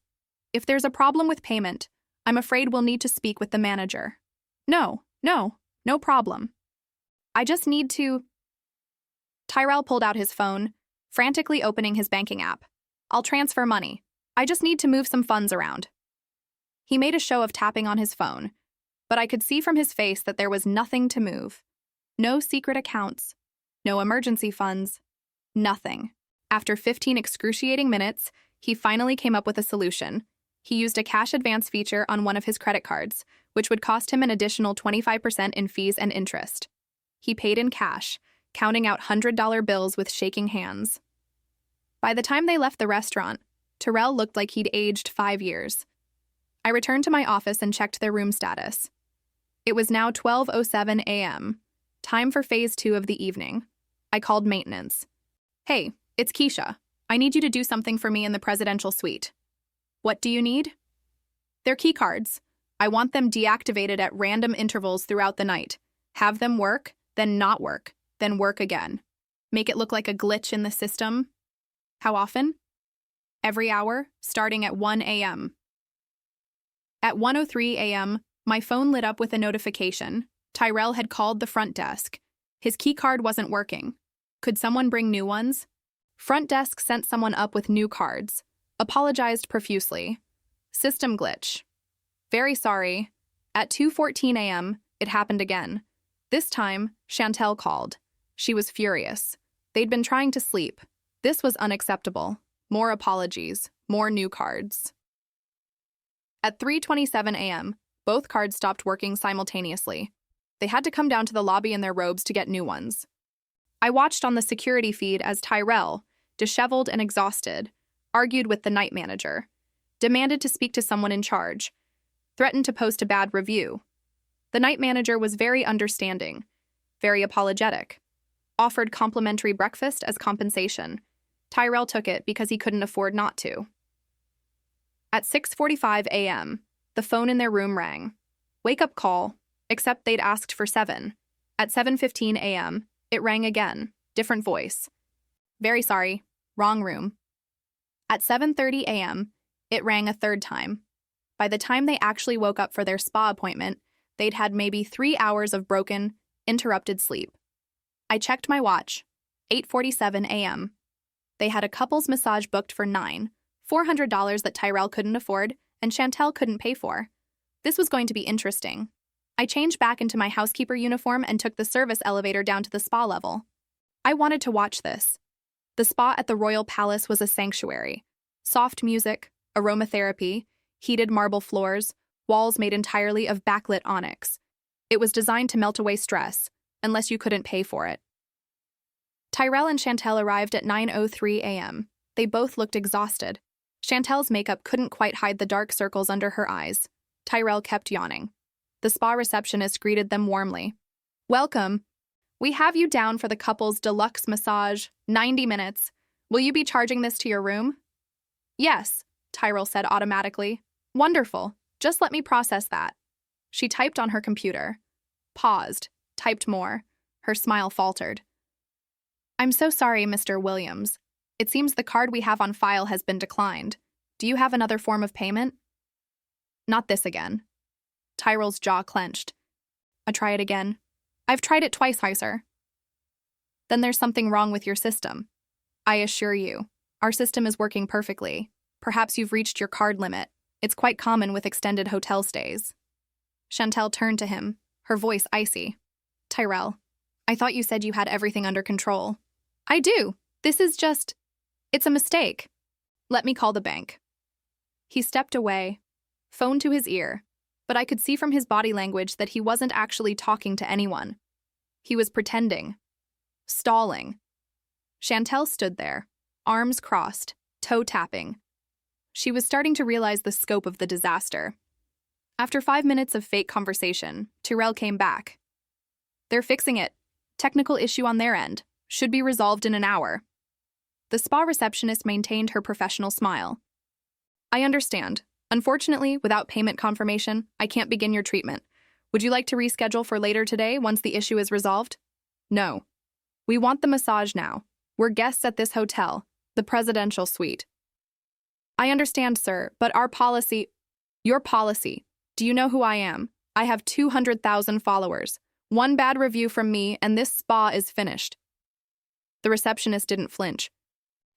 if there's a problem with payment, I'm afraid we'll need to speak with the manager. No problem. I just need to... Tyrell pulled out his phone, frantically opening his banking app. I'll transfer money. I just need to move some funds around. He made a show of tapping on his phone, but I could see from his face that there was nothing to move. No secret accounts, no emergency funds, nothing. After 15 excruciating minutes, he finally came up with a solution. He used a cash advance feature on one of his credit cards, which would cost him an additional 25% in fees and interest. He paid in cash, counting out $100 bills with shaking hands. By the time they left the restaurant, Tyrell looked like he'd aged 5 years. I returned to my office and checked their room status. It was now 12:07 a.m., time for phase 2 of the evening. I called maintenance. Hey, it's Keisha. I need you to do something for me in the presidential suite. What do you need? They're key cards. I want them deactivated at random intervals throughout the night. Have them work, then not work, then work again. Make it look like a glitch in the system. How often? Every hour, starting at 1 a.m. At 1:03 a.m., my phone lit up with a notification. Tyrell had called the front desk. His key card wasn't working. Could someone bring new ones? Front desk sent someone up with new cards. Apologized profusely. System glitch. Very sorry. At 2:14 a.m., it happened again. This time, Chantel called. She was furious. They'd been trying to sleep. This was unacceptable. More apologies. More new cards. At 3:27 a.m., both cards stopped working simultaneously. They had to come down to the lobby in their robes to get new ones. I watched on the security feed as Tyrell, disheveled and exhausted, argued with the night manager, demanded to speak to someone in charge, threatened to post a bad review. The night manager was very understanding, very apologetic, offered complimentary breakfast as compensation. Tyrell took it because he couldn't afford not to. At 6:45 a.m., the phone in their room rang. Wake-up call, except they'd asked for 7. At 7:15 a.m., it rang again, different voice. Very sorry, wrong room. At 7:30 a.m., it rang a third time. By the time they actually woke up for their spa appointment, they'd had maybe 3 hours of broken, interrupted sleep. I checked my watch. 8:47 a.m. They had a couple's massage booked for $400 that Tyrell couldn't afford and Chantel couldn't pay for. This was going to be interesting. I changed back into my housekeeper uniform and took the service elevator down to the spa level. I wanted to watch this. The spa at the Royal Palace was a sanctuary. Soft music, aromatherapy, heated marble floors, walls made entirely of backlit onyx. It was designed to melt away stress, unless you couldn't pay for it. Tyrell and Chantel arrived at 9:03 a.m. They both looked exhausted. Chantel's makeup couldn't quite hide the dark circles under her eyes. Tyrell kept yawning. The spa receptionist greeted them warmly. Welcome. We have you down for the couple's deluxe massage, 90 minutes. Will you be charging this to your room? Yes, Tyrell said automatically. Wonderful. Just let me process that. She typed on her computer. Paused. Typed more. Her smile faltered. I'm so sorry, Mr. Williams. It seems the card we have on file has been declined. Do you have another form of payment? Not this again. Tyrell's jaw clenched. I try it again. I've tried it twice, sir. Then there's something wrong with your system. I assure you, our system is working perfectly. Perhaps you've reached your card limit. It's quite common with extended hotel stays. Chantel turned to him, her voice icy. Tyrell, I thought you said you had everything under control. I do. This is just... It's a mistake. Let me call the bank. He stepped away, phone to his ear, but I could see from his body language that he wasn't actually talking to anyone. He was pretending. Stalling. Chantel stood there, arms crossed, toe tapping. She was starting to realize the scope of the disaster. After 5 minutes of fake conversation, Tyrell came back. They're fixing it. Technical issue on their end. Should be resolved in an hour. The spa receptionist maintained her professional smile. I understand. Unfortunately, without payment confirmation, I can't begin your treatment. Would you like to reschedule for later today once the issue is resolved? No. We want the massage now. We're guests at this hotel, the presidential suite. I understand, sir, but our policy... Your policy. Do you know who I am? I have 200,000 followers. One bad review from me, and this spa is finished. The receptionist didn't flinch.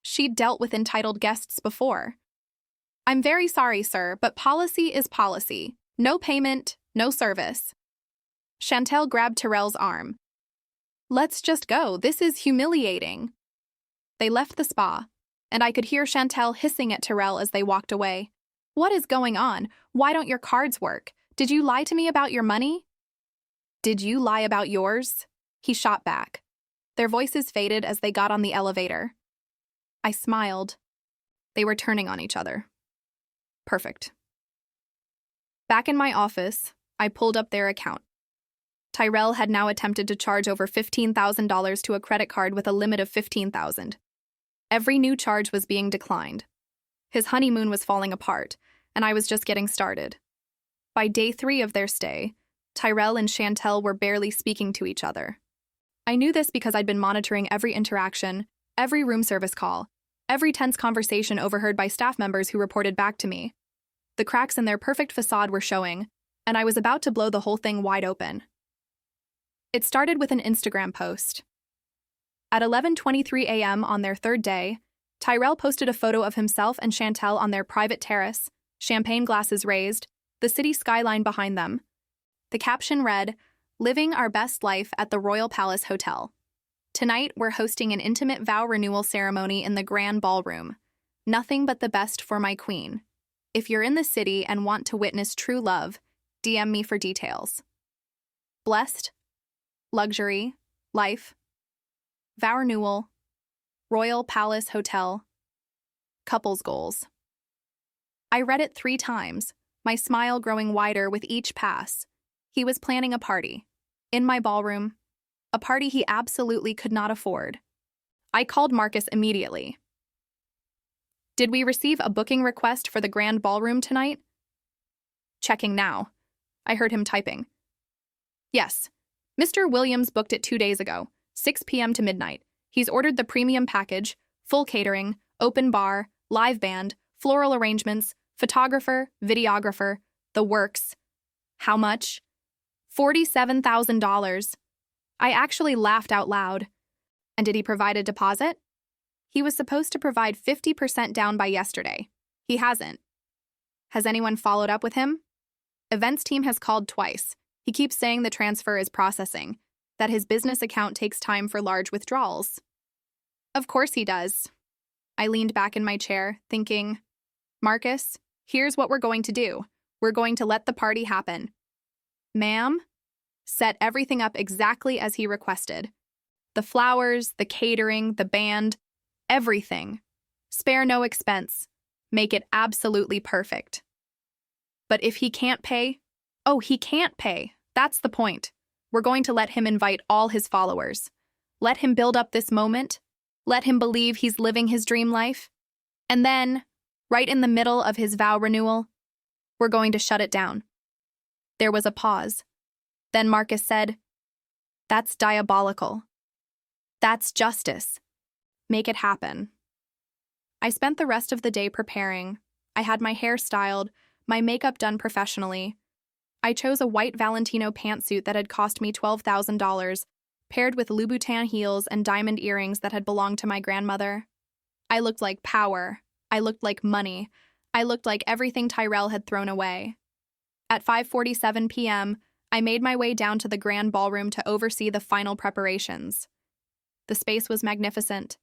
She'd dealt with entitled guests before. I'm very sorry, sir, but policy is policy. No payment, no service. Chantel grabbed Tyrell's arm. Let's just go. This is humiliating. They left the spa, and I could hear Chantel hissing at Tyrell as they walked away. What is going on? Why don't your cards work? Did you lie to me about your money? Did you lie about yours? He shot back. Their voices faded as they got on the elevator. I smiled. They were turning on each other. Perfect. Back in my office, I pulled up their account. Tyrell had now attempted to charge over $15,000 to a credit card with a limit of $15,000. Every new charge was being declined. His honeymoon was falling apart, and I was just getting started. By day 3 of their stay, Tyrell and Chantel were barely speaking to each other. I knew this because I'd been monitoring every interaction, every room service call, every tense conversation overheard by staff members who reported back to me. The cracks in their perfect facade were showing, and I was about to blow the whole thing wide open. It started with an Instagram post. At 11:23 a.m. on their third day, Tyrell posted a photo of himself and Chantel on their private terrace, champagne glasses raised, the city skyline behind them. The caption read, "Living our best life at the Royal Palace Hotel. Tonight, we're hosting an intimate vow renewal ceremony in the Grand Ballroom. Nothing but the best for my queen. If you're in the city and want to witness true love, DM me for details. Blessed, luxury, life, vow renewal, Royal Palace Hotel, couples goals." I read it 3 times, my smile growing wider with each pass. He was planning a party. In my ballroom. A party he absolutely could not afford. I called Marcus immediately. Did we receive a booking request for the grand ballroom tonight? Checking now. I heard him typing. Yes. Mr. Williams booked it 2 days ago, 6 p.m. to midnight. He's ordered the premium package, full catering, open bar, live band, floral arrangements, photographer, videographer, the works. How much? $47,000. I actually laughed out loud. And did he provide a deposit? He was supposed to provide 50% down by yesterday. He hasn't. Has anyone followed up with him? Events team has called twice. He keeps saying the transfer is processing, that his business account takes time for large withdrawals. Of course he does. I leaned back in my chair, thinking, Marcus, here's what we're going to do. We're going to let the party happen. Ma'am? Set everything up exactly as he requested. The flowers, the catering, the band, everything. Spare no expense. Make it absolutely perfect. But if he can't pay, he can't pay. That's the point. We're going to let him invite all his followers. Let him build up this moment. Let him believe he's living his dream life. And then, right in the middle of his vow renewal, we're going to shut it down. There was a pause. Then Marcus said, That's diabolical. That's justice. Make it happen. I spent the rest of the day preparing. I had my hair styled, my makeup done professionally. I chose a white Valentino pantsuit that had cost me $12,000, paired with Louboutin heels and diamond earrings that had belonged to my grandmother. I looked like power. I looked like money. I looked like everything Tyrell had thrown away. At 5:47 p.m., I made my way down to the grand ballroom to oversee the final preparations. The space was magnificent.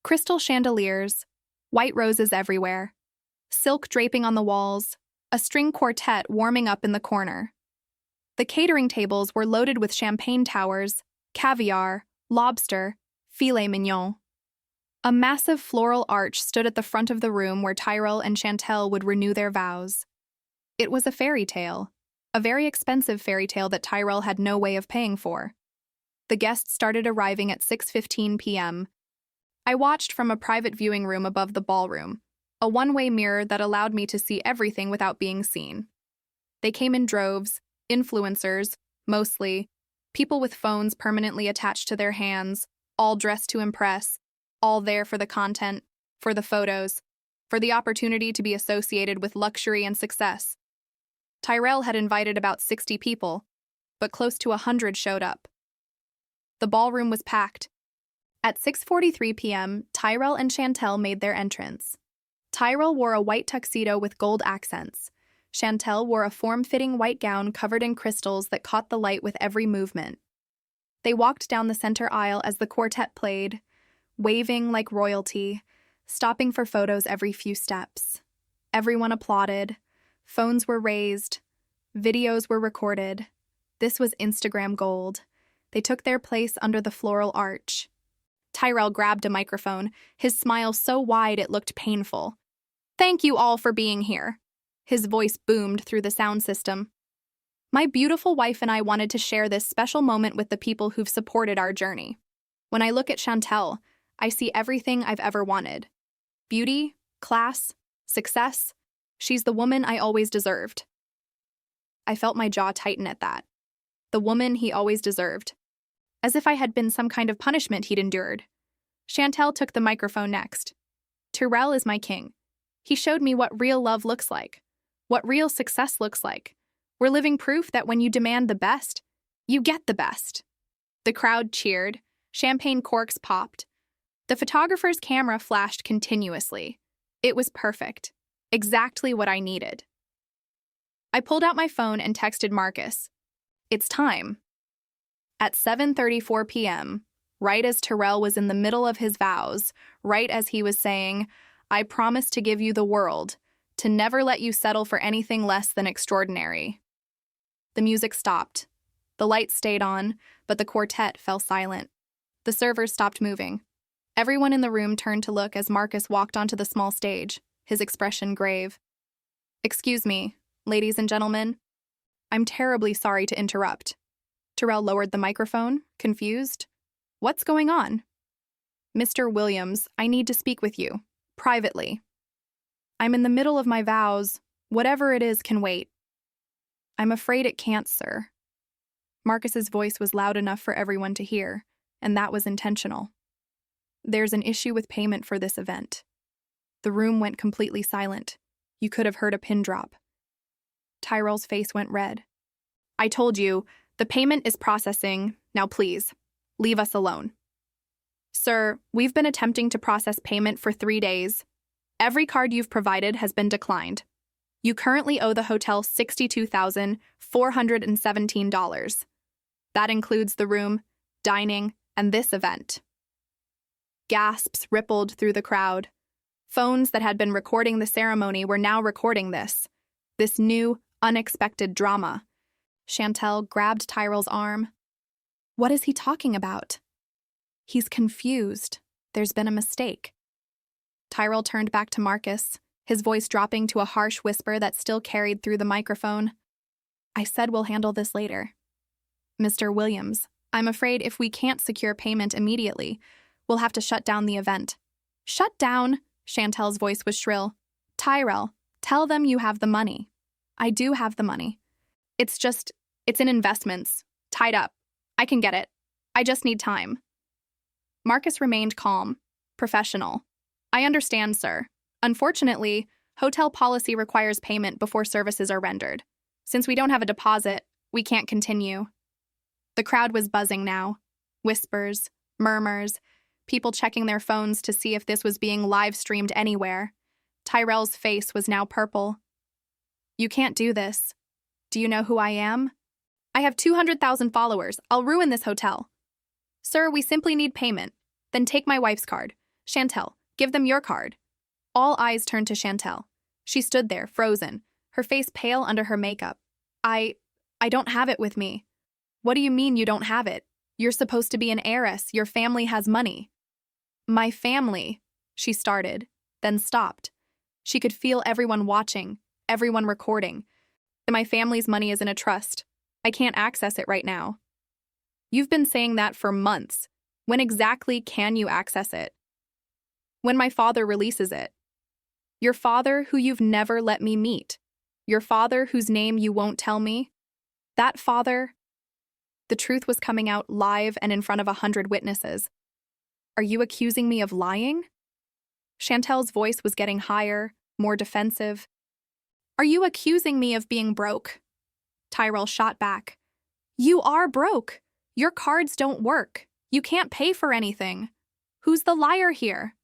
Crystal chandeliers, white roses everywhere, silk draping on the walls, a string quartet warming up in the corner. The catering tables were loaded with champagne towers, caviar, lobster, filet mignon. A massive floral arch stood at the front of the room where Tyrell and Chantel would renew their vows. It was a fairy tale, a very expensive fairy tale that Tyrell had no way of paying for. The guests started arriving at 6:15 p.m. I watched from a private viewing room above the ballroom, a one-way mirror that allowed me to see everything without being seen. They came in droves, influencers, mostly, people with phones permanently attached to their hands, all dressed to impress, all there for the content, for the photos, for the opportunity to be associated with luxury and success. Tyrell had invited about 60 people, but close to 100 showed up. The ballroom was packed. At 6:43 p.m., Tyrell and Chantel made their entrance. Tyrell wore a white tuxedo with gold accents. Chantel wore a form-fitting white gown covered in crystals that caught the light with every movement. They walked down the center aisle as the quartet played, waving like royalty, stopping for photos every few steps. Everyone applauded. Phones were raised. Videos were recorded. This was Instagram gold. They took their place under the floral arch. Tyrell grabbed a microphone, his smile so wide it looked painful. Thank you all for being here. His voice boomed through the sound system. My beautiful wife and I wanted to share this special moment with the people who've supported our journey. When I look at Chantel, I see everything I've ever wanted. Beauty, class, success. She's the woman I always deserved. I felt my jaw tighten at that. The woman he always deserved. As if I had been some kind of punishment he'd endured. Chantel took the microphone next. Tyrell is my king. He showed me what real love looks like, what real success looks like. We're living proof that when you demand the best, you get the best. The crowd cheered. Champagne corks popped. The photographer's camera flashed continuously. It was perfect. Exactly what I needed. I pulled out my phone and texted Marcus. It's time. At 7:34 p.m., right as Tyrell was in the middle of his vows, right as he was saying, I promise to give you the world, to never let you settle for anything less than extraordinary. The music stopped. The lights stayed on, but the quartet fell silent. The servers stopped moving. Everyone in the room turned to look as Marcus walked onto the small stage, his expression grave. Excuse me, ladies and gentlemen. I'm terribly sorry to interrupt. Tyrell lowered the microphone, confused. What's going on? Mr. Williams, I need to speak with you, privately. I'm in the middle of my vows. Whatever it is can wait. I'm afraid it can't, sir. Marcus's voice was loud enough for everyone to hear, and that was intentional. There's an issue with payment for this event. The room went completely silent. You could have heard a pin drop. Tyrell's face went red. I told you, the payment is processing. Now please, leave us alone. Sir, we've been attempting to process payment for 3 days. Every card you've provided has been declined. You currently owe the hotel $62,417. That includes the room, dining, and this event. Gasps rippled through the crowd. Phones that had been recording the ceremony were now recording this new, unexpected drama. Chantel grabbed Tyrell's arm. What is he talking about? He's confused. There's been a mistake. Tyrell turned back to Marcus, his voice dropping to a harsh whisper that still carried through the microphone. I said we'll handle this later. Mr. Williams, I'm afraid if we can't secure payment immediately, we'll have to shut down the event. Shut down? Chantel's voice was shrill. Tyrell, tell them you have the money. I do have the money. It's in investments, tied up. I can get it. I just need time. Marcus remained calm, professional. I understand, sir. Unfortunately, hotel policy requires payment before services are rendered. Since we don't have a deposit, we can't continue. The crowd was buzzing now. Whispers, murmurs, people checking their phones to see if this was being live-streamed anywhere. Tyrell's face was now purple. You can't do this. Do you know who I am? I have 200,000 followers. I'll ruin this hotel. Sir, we simply need payment. Then take my wife's card. Chantel, give them your card. All eyes turned to Chantel. She stood there, frozen, her face pale under her makeup. I don't have it with me. What do you mean you don't have it? You're supposed to be an heiress. Your family has money. My family, she started, then stopped. She could feel everyone watching, everyone recording. My family's money is in a trust. I can't access it right now. You've been saying that for months. When exactly can you access it? When my father releases it. Your father who you've never let me meet. Your father whose name you won't tell me. That father. The truth was coming out live and in front of 100 witnesses. Are you accusing me of lying? Chantel's voice was getting higher, more defensive. Are you accusing me of being broke? Tyrell shot back. You are broke. Your cards don't work. You can't pay for anything. Who's the liar here?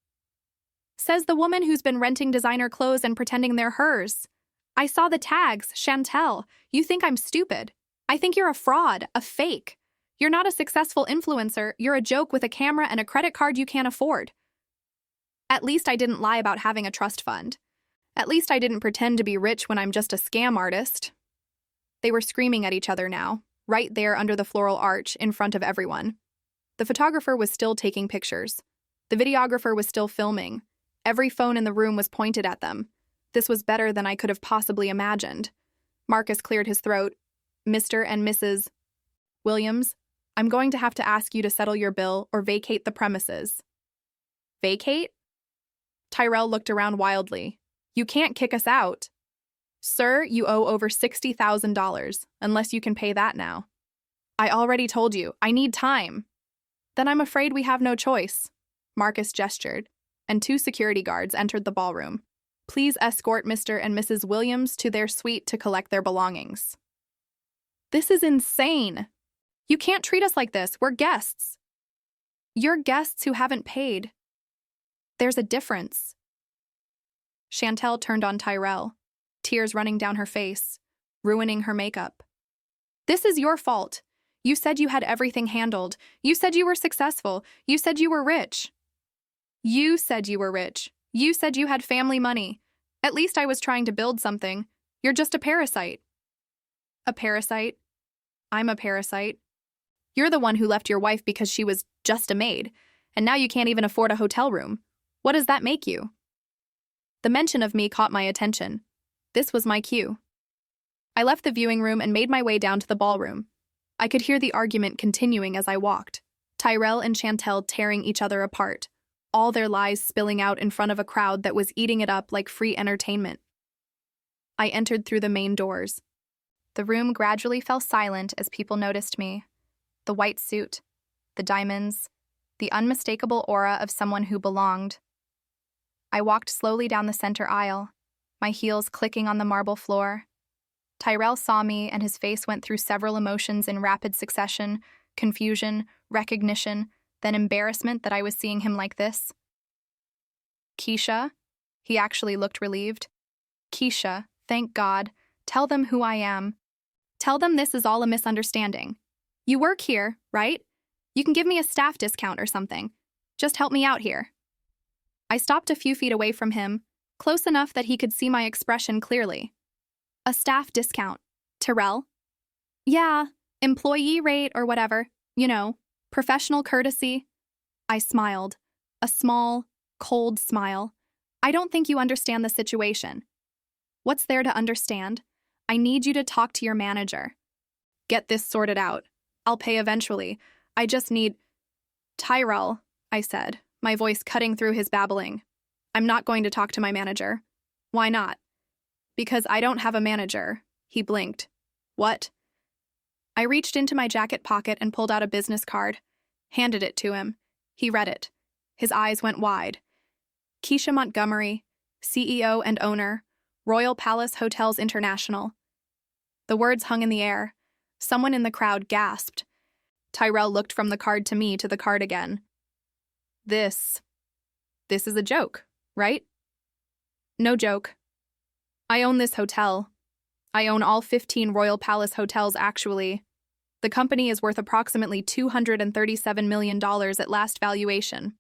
Says the woman who's been renting designer clothes and pretending they're hers. I saw the tags, Chantel. You think I'm stupid. I think you're a fraud, a fake. You're not a successful influencer. You're a joke with a camera and a credit card you can't afford. At least I didn't lie about having a trust fund. At least I didn't pretend to be rich when I'm just a scam artist. They were screaming at each other now, right there under the floral arch in front of everyone. The photographer was still taking pictures. The videographer was still filming. Every phone in the room was pointed at them. This was better than I could have possibly imagined. Marcus cleared his throat. Mr. and Mrs. Williams, I'm going to have to ask you to settle your bill or vacate the premises. Vacate? Tyrell looked around wildly. You can't kick us out. Sir, you owe over $60,000, unless you can pay that now. I already told you, I need time. Then I'm afraid we have no choice. Marcus gestured, and 2 security guards entered the ballroom. Please escort Mr. and Mrs. Williams to their suite to collect their belongings. This is insane. You can't treat us like this. We're guests. You're guests who haven't paid. There's a difference. Chantel turned on Tyrell, tears running down her face, ruining her makeup. This is your fault. You said you had everything handled. You said you were successful. You said you were rich. You said you were rich. You said you had family money. At least I was trying to build something. You're just a parasite. A parasite? I'm a parasite. You're the one who left your wife because she was just a maid, and now you can't even afford a hotel room. What does that make you? The mention of me caught my attention. This was my cue. I left the viewing room and made my way down to the ballroom. I could hear the argument continuing as I walked, Tyrell and Chantel tearing each other apart, all their lies spilling out in front of a crowd that was eating it up like free entertainment. I entered through the main doors. The room gradually fell silent as people noticed me. The white suit, the diamonds, the unmistakable aura of someone who belonged. I walked slowly down the center aisle, my heels clicking on the marble floor. Tyrell saw me, and his face went through several emotions in rapid succession: confusion, recognition, then embarrassment that I was seeing him like this. Keisha? He actually looked relieved. Keisha, thank God. Tell them who I am. Tell them this is all a misunderstanding. You work here, right? You can give me a staff discount or something. Just help me out here. I stopped a few feet away from him, close enough that he could see my expression clearly. A staff discount. Tyrell? Yeah, employee rate or whatever. You know, professional courtesy. I smiled. A small, cold smile. I don't think you understand the situation. What's there to understand? I need you to talk to your manager. Get this sorted out. I'll pay eventually. I just need... Tyrell, I said, my voice cutting through his babbling. I'm not going to talk to my manager. Why not? Because I don't have a manager. He blinked. What? I reached into my jacket pocket and pulled out a business card, handed it to him. He read it. His eyes went wide. Keisha Montgomery, CEO and owner, Royal Palace Hotels International. The words hung in the air. Someone in the crowd gasped. Tyrell looked from the card to me to the card again. This is a joke, right? No joke. I own this hotel. I own all 15 Royal Palace hotels, actually. The company is worth approximately $237 million at last valuation.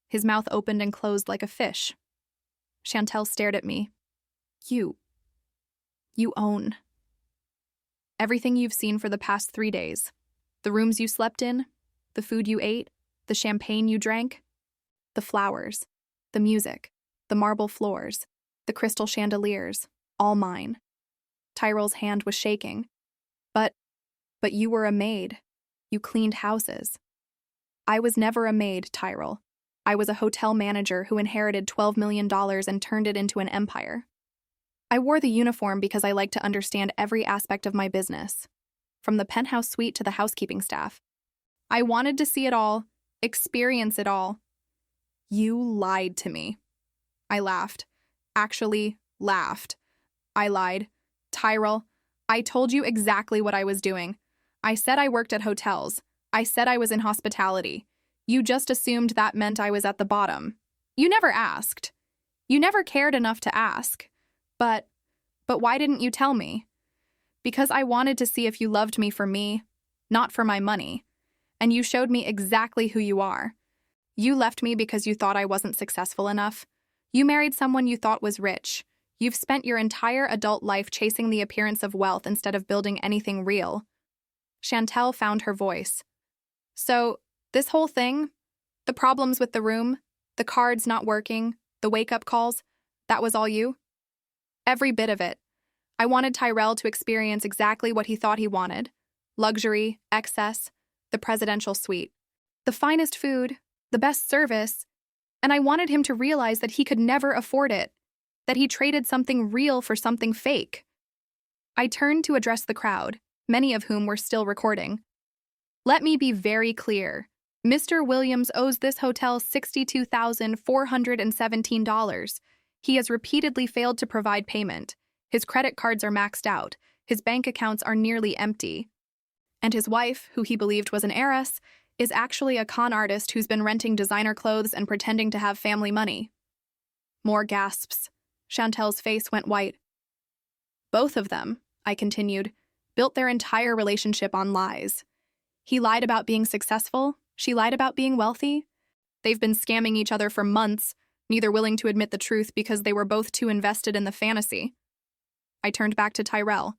His mouth opened and closed like a fish. Chantel stared at me. You own everything you've seen for the past 3 days. The rooms you slept in, the food you ate, the champagne you drank, the flowers, the music, the marble floors, the crystal chandeliers, all mine. Tyrell's hand was shaking. But you were a maid. You cleaned houses. I was never a maid, Tyrell. I was a hotel manager who inherited $12 million and turned it into an empire. I wore the uniform because I like to understand every aspect of my business, from the penthouse suite to the housekeeping staff. I wanted to see it all, experience it all. You lied to me. I laughed. Actually, laughed. I lied. Tyrell, I told you exactly what I was doing. I said I worked at hotels. I said I was in hospitality. You just assumed that meant I was at the bottom. You never asked. You never cared enough to ask. But why didn't you tell me? Because I wanted to see if you loved me for me, not for my money. And you showed me exactly who you are. You left me because you thought I wasn't successful enough. You married someone you thought was rich. You've spent your entire adult life chasing the appearance of wealth instead of building anything real. Chantel found her voice. So, this whole thing, the problems with the room, the cards not working, the wake-up calls, that was all you? Every bit of it. I wanted Tyrell to experience exactly what he thought he wanted. Luxury, excess, the presidential suite, the finest food, the best service, and I wanted him to realize that he could never afford it, that he traded something real for something fake. I turned to address the crowd, many of whom were still recording. Let me be very clear. Mr. Williams owes this hotel $62,417. He has repeatedly failed to provide payment. His credit cards are maxed out. His bank accounts are nearly empty. And his wife, who he believed was an heiress, is actually a con artist who's been renting designer clothes and pretending to have family money. More gasps. Chantel's face went white. Both of them, I continued, built their entire relationship on lies. He lied about being successful. She lied about being wealthy. They've been scamming each other for months, neither willing to admit the truth because they were both too invested in the fantasy. I turned back to Tyrell.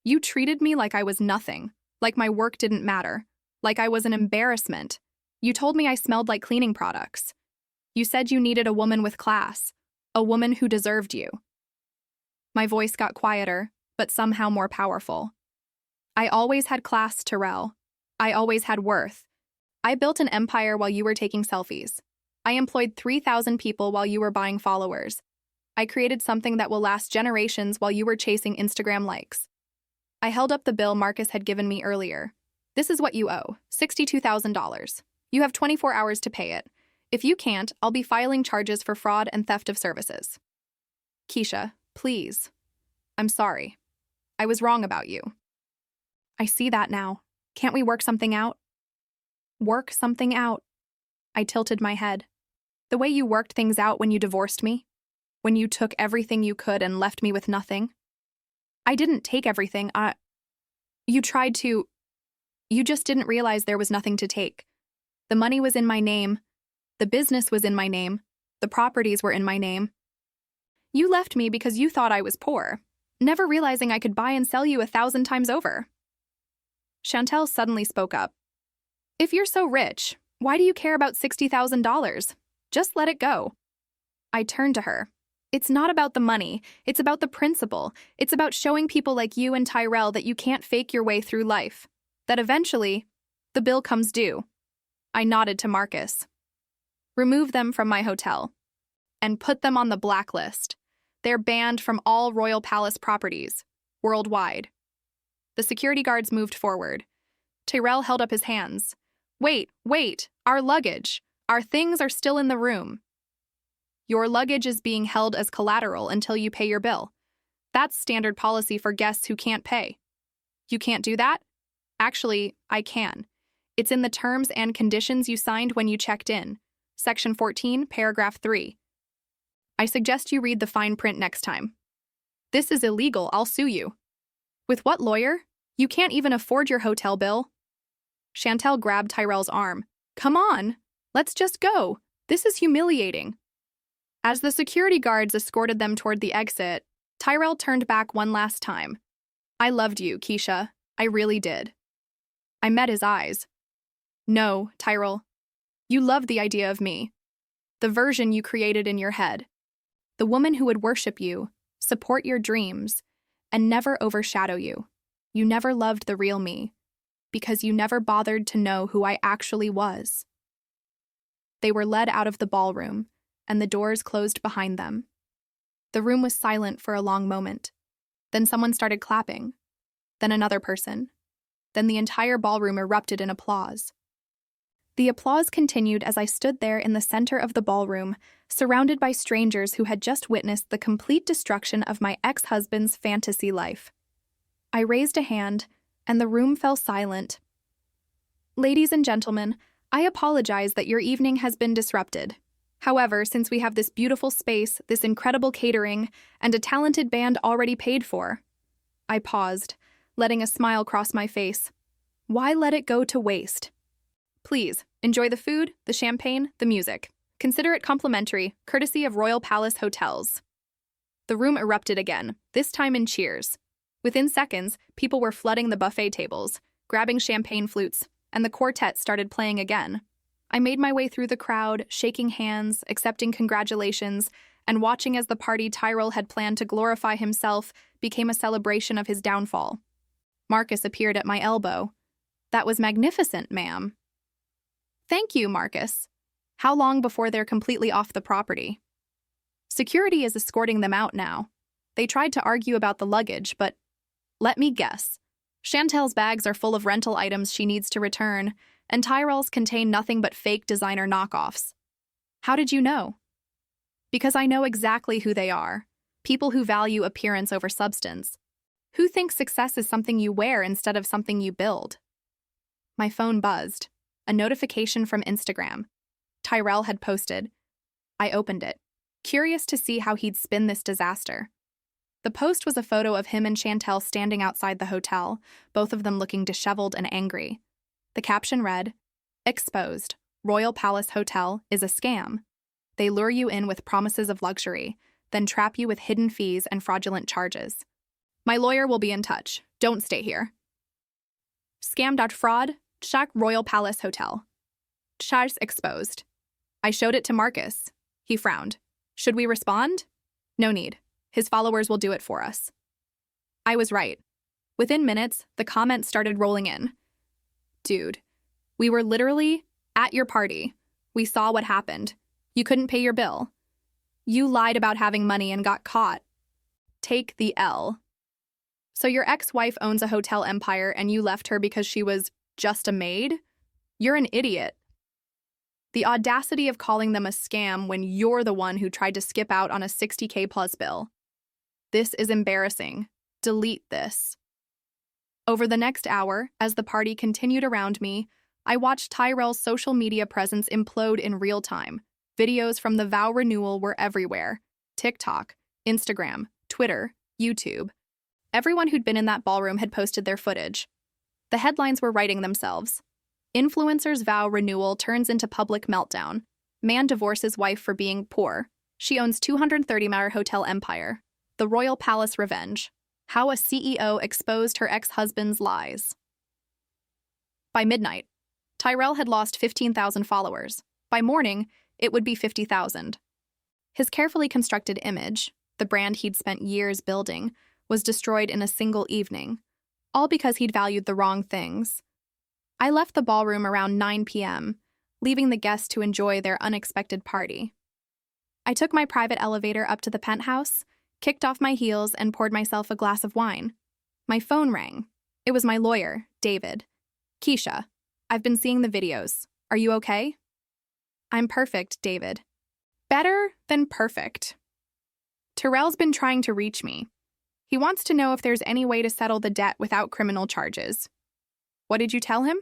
You treated me like I was nothing, like my work didn't matter, like I was an embarrassment. You told me I smelled like cleaning products. You said you needed a woman with class, a woman who deserved you. My voice got quieter, but somehow more powerful. I always had class, Tyrell. I always had worth. I built an empire while you were taking selfies. I employed 3,000 people while you were buying followers. I created something that will last generations while you were chasing Instagram likes. I held up the bill Marcus had given me earlier. This is what you owe, $62,000. You have 24 hours to pay it. If you can't, I'll be filing charges for fraud and theft of services. Keisha, please. I'm sorry. I was wrong about you. I see that now. Can't we work something out? Work something out. I tilted my head. The way you worked things out when you divorced me? When you took everything you could and left me with nothing? I didn't take everything. You tried to. You just didn't realize there was nothing to take. The money was in my name. The business was in my name. The properties were in my name. You left me because you thought I was poor, never realizing I could buy and sell you 1,000 times over. Chantel suddenly spoke up. If you're so rich, why do you care about $60,000? Just let it go. I turned to her. It's not about the money. It's about the principle. It's about showing people like you and Tyrell that you can't fake your way through life. That eventually, the bill comes due. I nodded to Marcus. Remove them from my hotel. And put them on the blacklist. They're banned from all Royal Palace properties, worldwide. The security guards moved forward. Tyrell held up his hands. Wait, our luggage. Our things are still in the room. Your luggage is being held as collateral until you pay your bill. That's standard policy for guests who can't pay. You can't do that? Actually, I can. It's in the terms and conditions you signed when you checked in. Section 14, paragraph 3. I suggest you read the fine print next time. This is illegal, I'll sue you. With what lawyer? You can't even afford your hotel bill. Chantel grabbed Tyrell's arm. Come on, let's just go. This is humiliating. As the security guards escorted them toward the exit, Tyrell turned back one last time. I loved you, Keisha. I really did. I met his eyes. No, Tyrell. You loved the idea of me. The version you created in your head. The woman who would worship you, support your dreams, and never overshadow you. You never loved the real me, because you never bothered to know who I actually was. They were led out of the ballroom, and the doors closed behind them. The room was silent for a long moment. Then someone started clapping. Then another person. Then the entire ballroom erupted in applause. The applause continued as I stood there in the center of the ballroom, surrounded by strangers who had just witnessed the complete destruction of my ex-husband's fantasy life. I raised a hand, and the room fell silent. Ladies and gentlemen, I apologize that your evening has been disrupted. However, since we have this beautiful space, this incredible catering, and a talented band already paid for. I paused, letting a smile cross my face. Why let it go to waste? Please, enjoy the food, the champagne, the music. Consider it complimentary, courtesy of Royal Palace Hotels. The room erupted again, this time in cheers. Within seconds, people were flooding the buffet tables, grabbing champagne flutes, and the quartet started playing again. I made my way through the crowd, shaking hands, accepting congratulations, and watching as the party Tyrell had planned to glorify himself became a celebration of his downfall. Marcus appeared at my elbow. That was magnificent, ma'am. Thank you, Marcus. How long before they're completely off the property? Security is escorting them out now. They tried to argue about the luggage, but let me guess. Chantel's bags are full of rental items she needs to return, and Tyrell's contain nothing but fake designer knockoffs. How did you know? Because I know exactly who they are. People who value appearance over substance. Who think success is something you wear instead of something you build? My phone buzzed. A notification from Instagram. Tyrell had posted. I opened it, curious to see how he'd spin this disaster. The post was a photo of him and Chantel standing outside the hotel, both of them looking disheveled and angry. The caption read, "Exposed. Royal Palace Hotel is a scam. They lure you in with promises of luxury, then trap you with hidden fees and fraudulent charges. My lawyer will be in touch. Don't stay here." Scam.fraud, check Royal Palace Hotel. Charge exposed. I showed it to Marcus. He frowned. Should we respond? No need. His followers will do it for us. I was right. Within minutes, the comments started rolling in. Dude, we were literally at your party. We saw what happened. You couldn't pay your bill. You lied about having money and got caught. Take the L. So your ex-wife owns a hotel empire and you left her because she was just a maid? You're an idiot. The audacity of calling them a scam when you're the one who tried to skip out on a $60K plus bill. This is embarrassing. Delete this. Over the next hour, as the party continued around me, I watched Tyrell's social media presence implode in real time. Videos from the vow renewal were everywhere. TikTok, Instagram, Twitter, YouTube. Everyone who'd been in that ballroom had posted their footage. The headlines were writing themselves. Influencer's vow renewal turns into public meltdown. Man divorces wife for being poor. She owns 230-mar hotel empire. The Royal Palace revenge. How a CEO exposed her ex-husband's lies. By midnight, Tyrell had lost 15,000 followers. By morning, it would be 50,000. His carefully constructed image, the brand he'd spent years building, was destroyed in a single evening, all because he'd valued the wrong things. I left the ballroom around 9 p.m., leaving the guests to enjoy their unexpected party. I took my private elevator up to the penthouse, kicked off my heels, and poured myself a glass of wine. My phone rang. It was my lawyer, David. Keisha, I've been seeing the videos. Are you okay? I'm perfect, David. Better than perfect. Tyrell's been trying to reach me. He wants to know if there's any way to settle the debt without criminal charges. What did you tell him?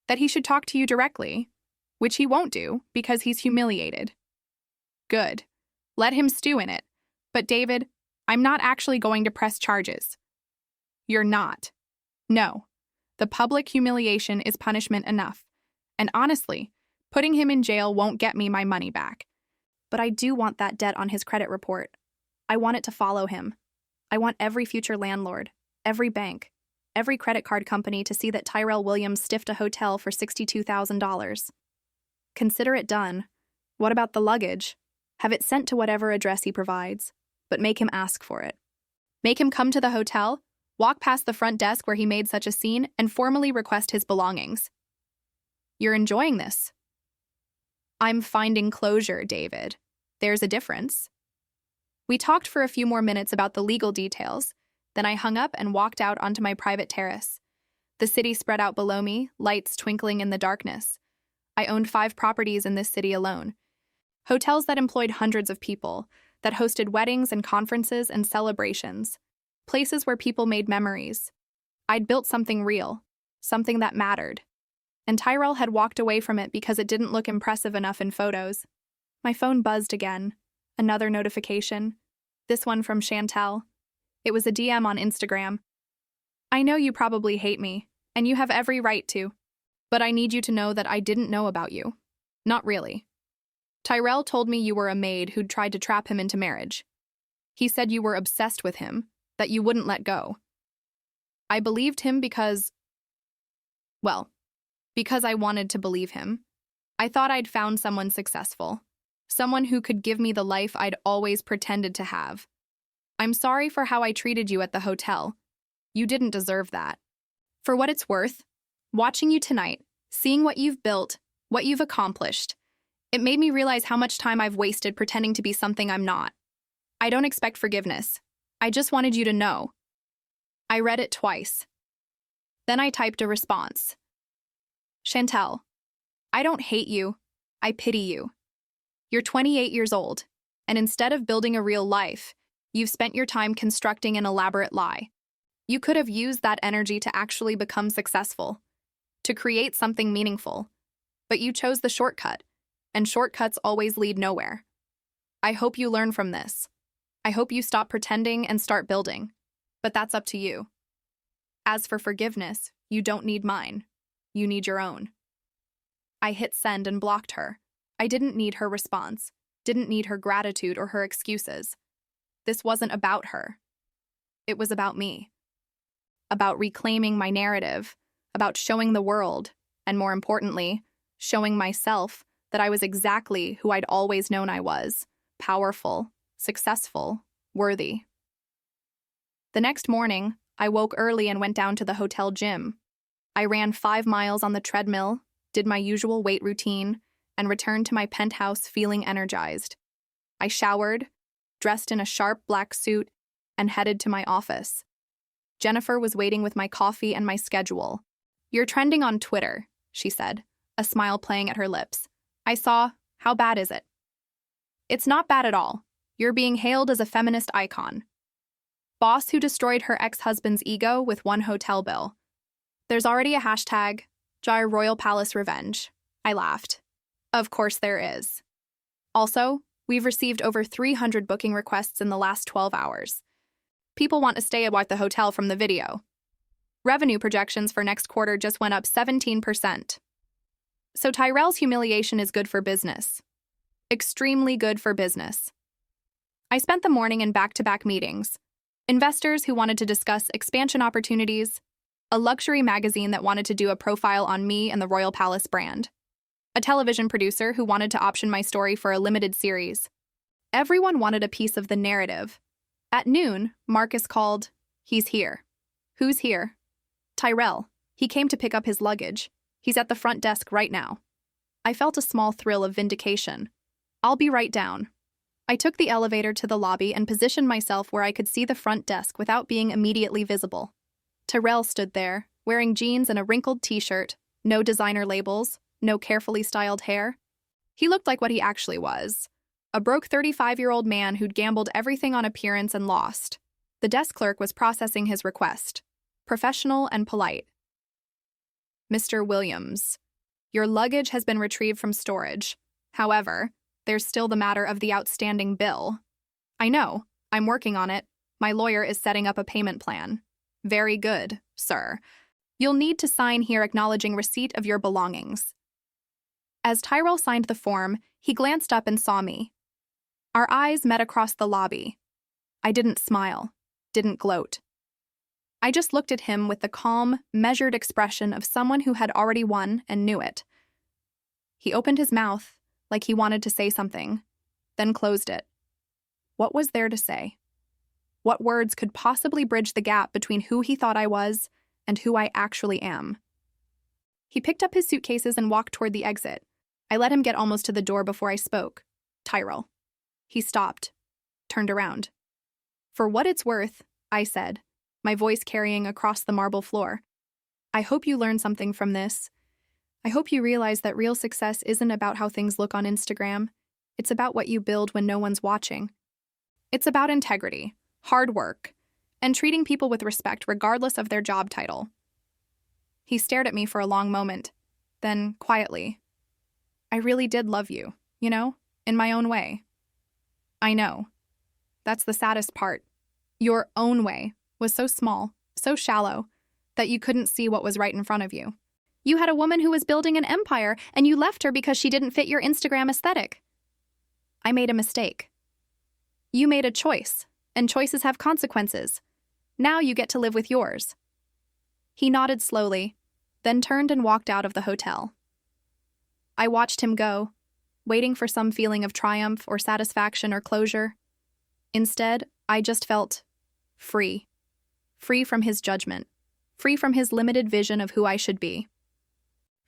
That he should talk to you directly, which he won't do because he's humiliated. Good. Let him stew in it. But David, I'm not actually going to press charges. You're not. No. The public humiliation is punishment enough. And honestly, putting him in jail won't get me my money back. But I do want that debt on his credit report. I want it to follow him. I want every future landlord, every bank, every credit card company to see that Tyrell Williams stiffed a hotel for $62,000. Consider it done. What about the luggage? Have it sent to whatever address he provides, but make him ask for it. Make him come to the hotel, walk past the front desk where he made such a scene, and formally request his belongings. You're enjoying this. I'm finding closure, David. There's a difference. We talked for a few more minutes about the legal details, then I hung up and walked out onto my private terrace. The city spread out below me, lights twinkling in the darkness. I owned 5 properties in this city alone. Hotels that employed hundreds of people, that hosted weddings and conferences and celebrations. Places where people made memories. I'd built something real, something that mattered. And Tyrell had walked away from it because it didn't look impressive enough in photos. My phone buzzed again. Another notification. This one from Chantel. It was a DM on Instagram. I know you probably hate me, and you have every right to. But I need you to know that I didn't know about you. Not really. Tyrell told me you were a maid who'd tried to trap him into marriage. He said you were obsessed with him, that you wouldn't let go. I believed him because I wanted to believe him. I thought I'd found someone successful. Someone who could give me the life I'd always pretended to have. I'm sorry for how I treated you at the hotel. You didn't deserve that. For what it's worth, watching you tonight, seeing what you've built, what you've accomplished, it made me realize how much time I've wasted pretending to be something I'm not. I don't expect forgiveness. I just wanted you to know. I read it twice. Then I typed a response. Chantel, I don't hate you. I pity you. You're 28 years old, and instead of building a real life, you've spent your time constructing an elaborate lie. You could have used that energy to actually become successful, to create something meaningful. But you chose the shortcut, and shortcuts always lead nowhere. I hope you learn from this. I hope you stop pretending and start building. But that's up to you. As for forgiveness, you don't need mine. You need your own. I hit send and blocked her. I didn't need her response, didn't need her gratitude or her excuses. This wasn't about her. It was about me. About reclaiming my narrative, about showing the world, and more importantly, showing myself that I was exactly who I'd always known I was, powerful, successful, worthy. The next morning, I woke early and went down to the hotel gym. I ran 5 miles on the treadmill, did my usual weight routine, and returned to my penthouse feeling energized. I showered, dressed in a sharp black suit, and headed to my office. Jennifer was waiting with my coffee and my schedule. "You're trending on Twitter," she said, a smile playing at her lips. I saw. How bad is it? It's not bad at all. You're being hailed as a feminist icon. Boss who destroyed her ex-husband's ego with one hotel bill. There's already a hashtag, Jar Royal Palace Revenge. I laughed. Of course there is. Also, we've received over 300 booking requests in the last 12 hours. People want to stay at the hotel from the video. Revenue projections for next quarter just went up 17%. So Tyrell's humiliation is good for business. Extremely good for business. I spent the morning in back-to-back meetings. Investors who wanted to discuss expansion opportunities, a luxury magazine that wanted to do a profile on me and the Royal Palace brand, a television producer who wanted to option my story for a limited series. Everyone wanted a piece of the narrative. At noon, Marcus called. He's here. Who's here? Tyrell. He came to pick up his luggage. He's at the front desk right now. I felt a small thrill of vindication. I'll be right down. I took the elevator to the lobby and positioned myself where I could see the front desk without being immediately visible. Tyrell stood there, wearing jeans and a wrinkled t-shirt, no designer labels, no carefully styled hair. He looked like what he actually was. A broke 35-year-old man who'd gambled everything on appearance and lost. The desk clerk was processing his request. Professional and polite. Mr. Williams, your luggage has been retrieved from storage. However, there's still the matter of the outstanding bill. I know. I'm working on it. My lawyer is setting up a payment plan. Very good, sir. You'll need to sign here acknowledging receipt of your belongings. As Tyrell signed the form, he glanced up and saw me. Our eyes met across the lobby. I didn't smile, didn't gloat. I just looked at him with the calm, measured expression of someone who had already won and knew it. He opened his mouth, like he wanted to say something, then closed it. What was there to say? What words could possibly bridge the gap between who he thought I was and who I actually am? He picked up his suitcases and walked toward the exit. I let him get almost to the door before I spoke. Tyrell. He stopped, turned around. For what it's worth, I said, my voice carrying across the marble floor. I hope you learn something from this. I hope you realize that real success isn't about how things look on Instagram. It's about what you build when no one's watching. It's about integrity, hard work, and treating people with respect regardless of their job title. He stared at me for a long moment, then quietly. I really did love you, in my own way. I know. That's the saddest part. Your own way was so small, so shallow, that you couldn't see what was right in front of you. You had a woman who was building an empire, and you left her because she didn't fit your Instagram aesthetic. I made a mistake. You made a choice, and choices have consequences. Now you get to live with yours. He nodded slowly, then turned and walked out of the hotel. I watched him go, waiting for some feeling of triumph or satisfaction or closure. Instead, I just felt free. Free from his judgment. Free from his limited vision of who I should be.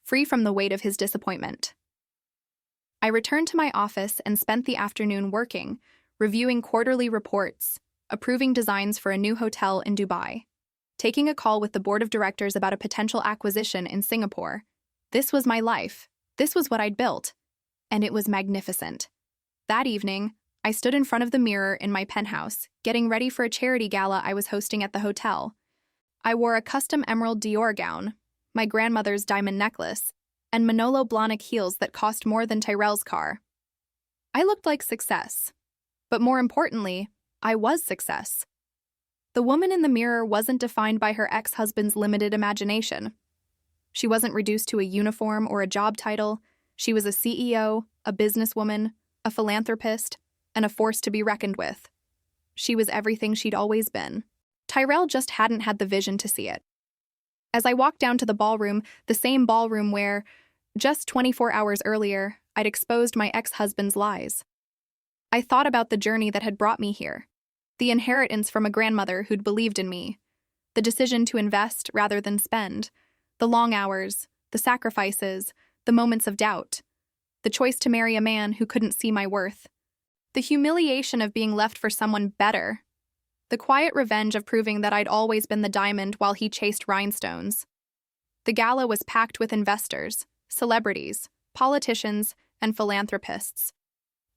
Free from the weight of his disappointment. I returned to my office and spent the afternoon working, reviewing quarterly reports, approving designs for a new hotel in Dubai, taking a call with the board of directors about a potential acquisition in Singapore. This was my life. This was what I'd built. And it was magnificent. That evening, I stood in front of the mirror in my penthouse, getting ready for a charity gala I was hosting at the hotel. I wore a custom emerald Dior gown, my grandmother's diamond necklace, and Manolo Blahnik heels that cost more than Tyrell's car. I looked like success. But more importantly, I was success. The woman in the mirror wasn't defined by her ex-husband's limited imagination. She wasn't reduced to a uniform or a job title. She was a CEO, a businesswoman, a philanthropist, and a force to be reckoned with. She was everything she'd always been. Tyrell just hadn't had the vision to see it. As I walked down to the ballroom, the same ballroom where, just 24 hours earlier, I'd exposed my ex-husband's lies. I thought about the journey that had brought me here, the inheritance from a grandmother who'd believed in me, the decision to invest rather than spend, the long hours, the sacrifices, the moments of doubt, The choice to marry a man who couldn't see my worth. The humiliation of being left for someone better. The quiet revenge of proving that I'd always been the diamond while he chased rhinestones. The gala was packed with investors, celebrities, politicians, and philanthropists.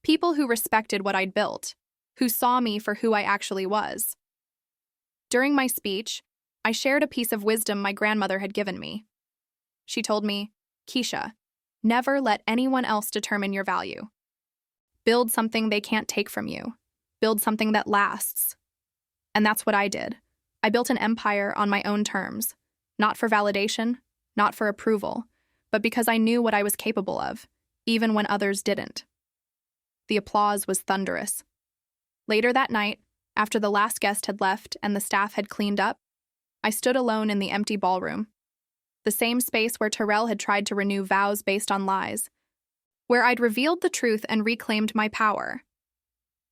People who respected what I'd built, who saw me for who I actually was. During my speech, I shared a piece of wisdom my grandmother had given me. She told me, "Keisha, never let anyone else determine your value. Build something they can't take from you. Build something that lasts." And that's what I did. I built an empire on my own terms, not for validation, not for approval, but because I knew what I was capable of, even when others didn't. The applause was thunderous. Later that night, after the last guest had left and the staff had cleaned up, I stood alone in the empty ballroom. The same space where Terrell had tried to renew vows based on lies, where I'd revealed the truth and reclaimed my power.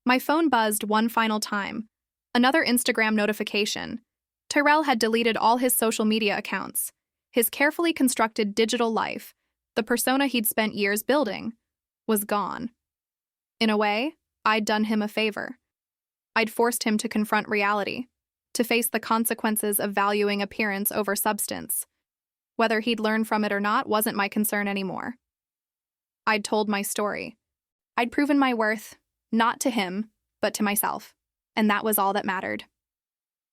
My phone buzzed one final time. Another Instagram notification. Terrell had deleted all his social media accounts. His carefully constructed digital life, the persona he'd spent years building, was gone. In a way, I'd done him a favor. I'd forced him to confront reality, to face the consequences of valuing appearance over substance. Whether he'd learn from it or not wasn't my concern anymore. I'd told my story. I'd proven my worth, not to him, but to myself, and that was all that mattered.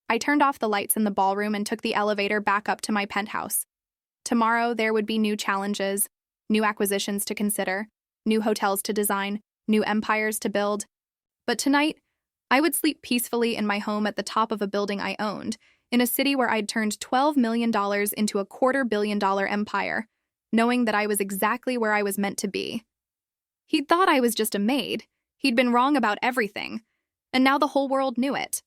I turned off the lights in the ballroom and took the elevator back up to my penthouse. Tomorrow there would be new challenges, new acquisitions to consider, new hotels to design, new empires to build. But tonight, I would sleep peacefully in my home at the top of a building I owned, in a city where I'd turned $12 million into a $250 million empire, knowing that I was exactly where I was meant to be. He'd thought I was just a maid. He'd been wrong about everything, and now the whole world knew it.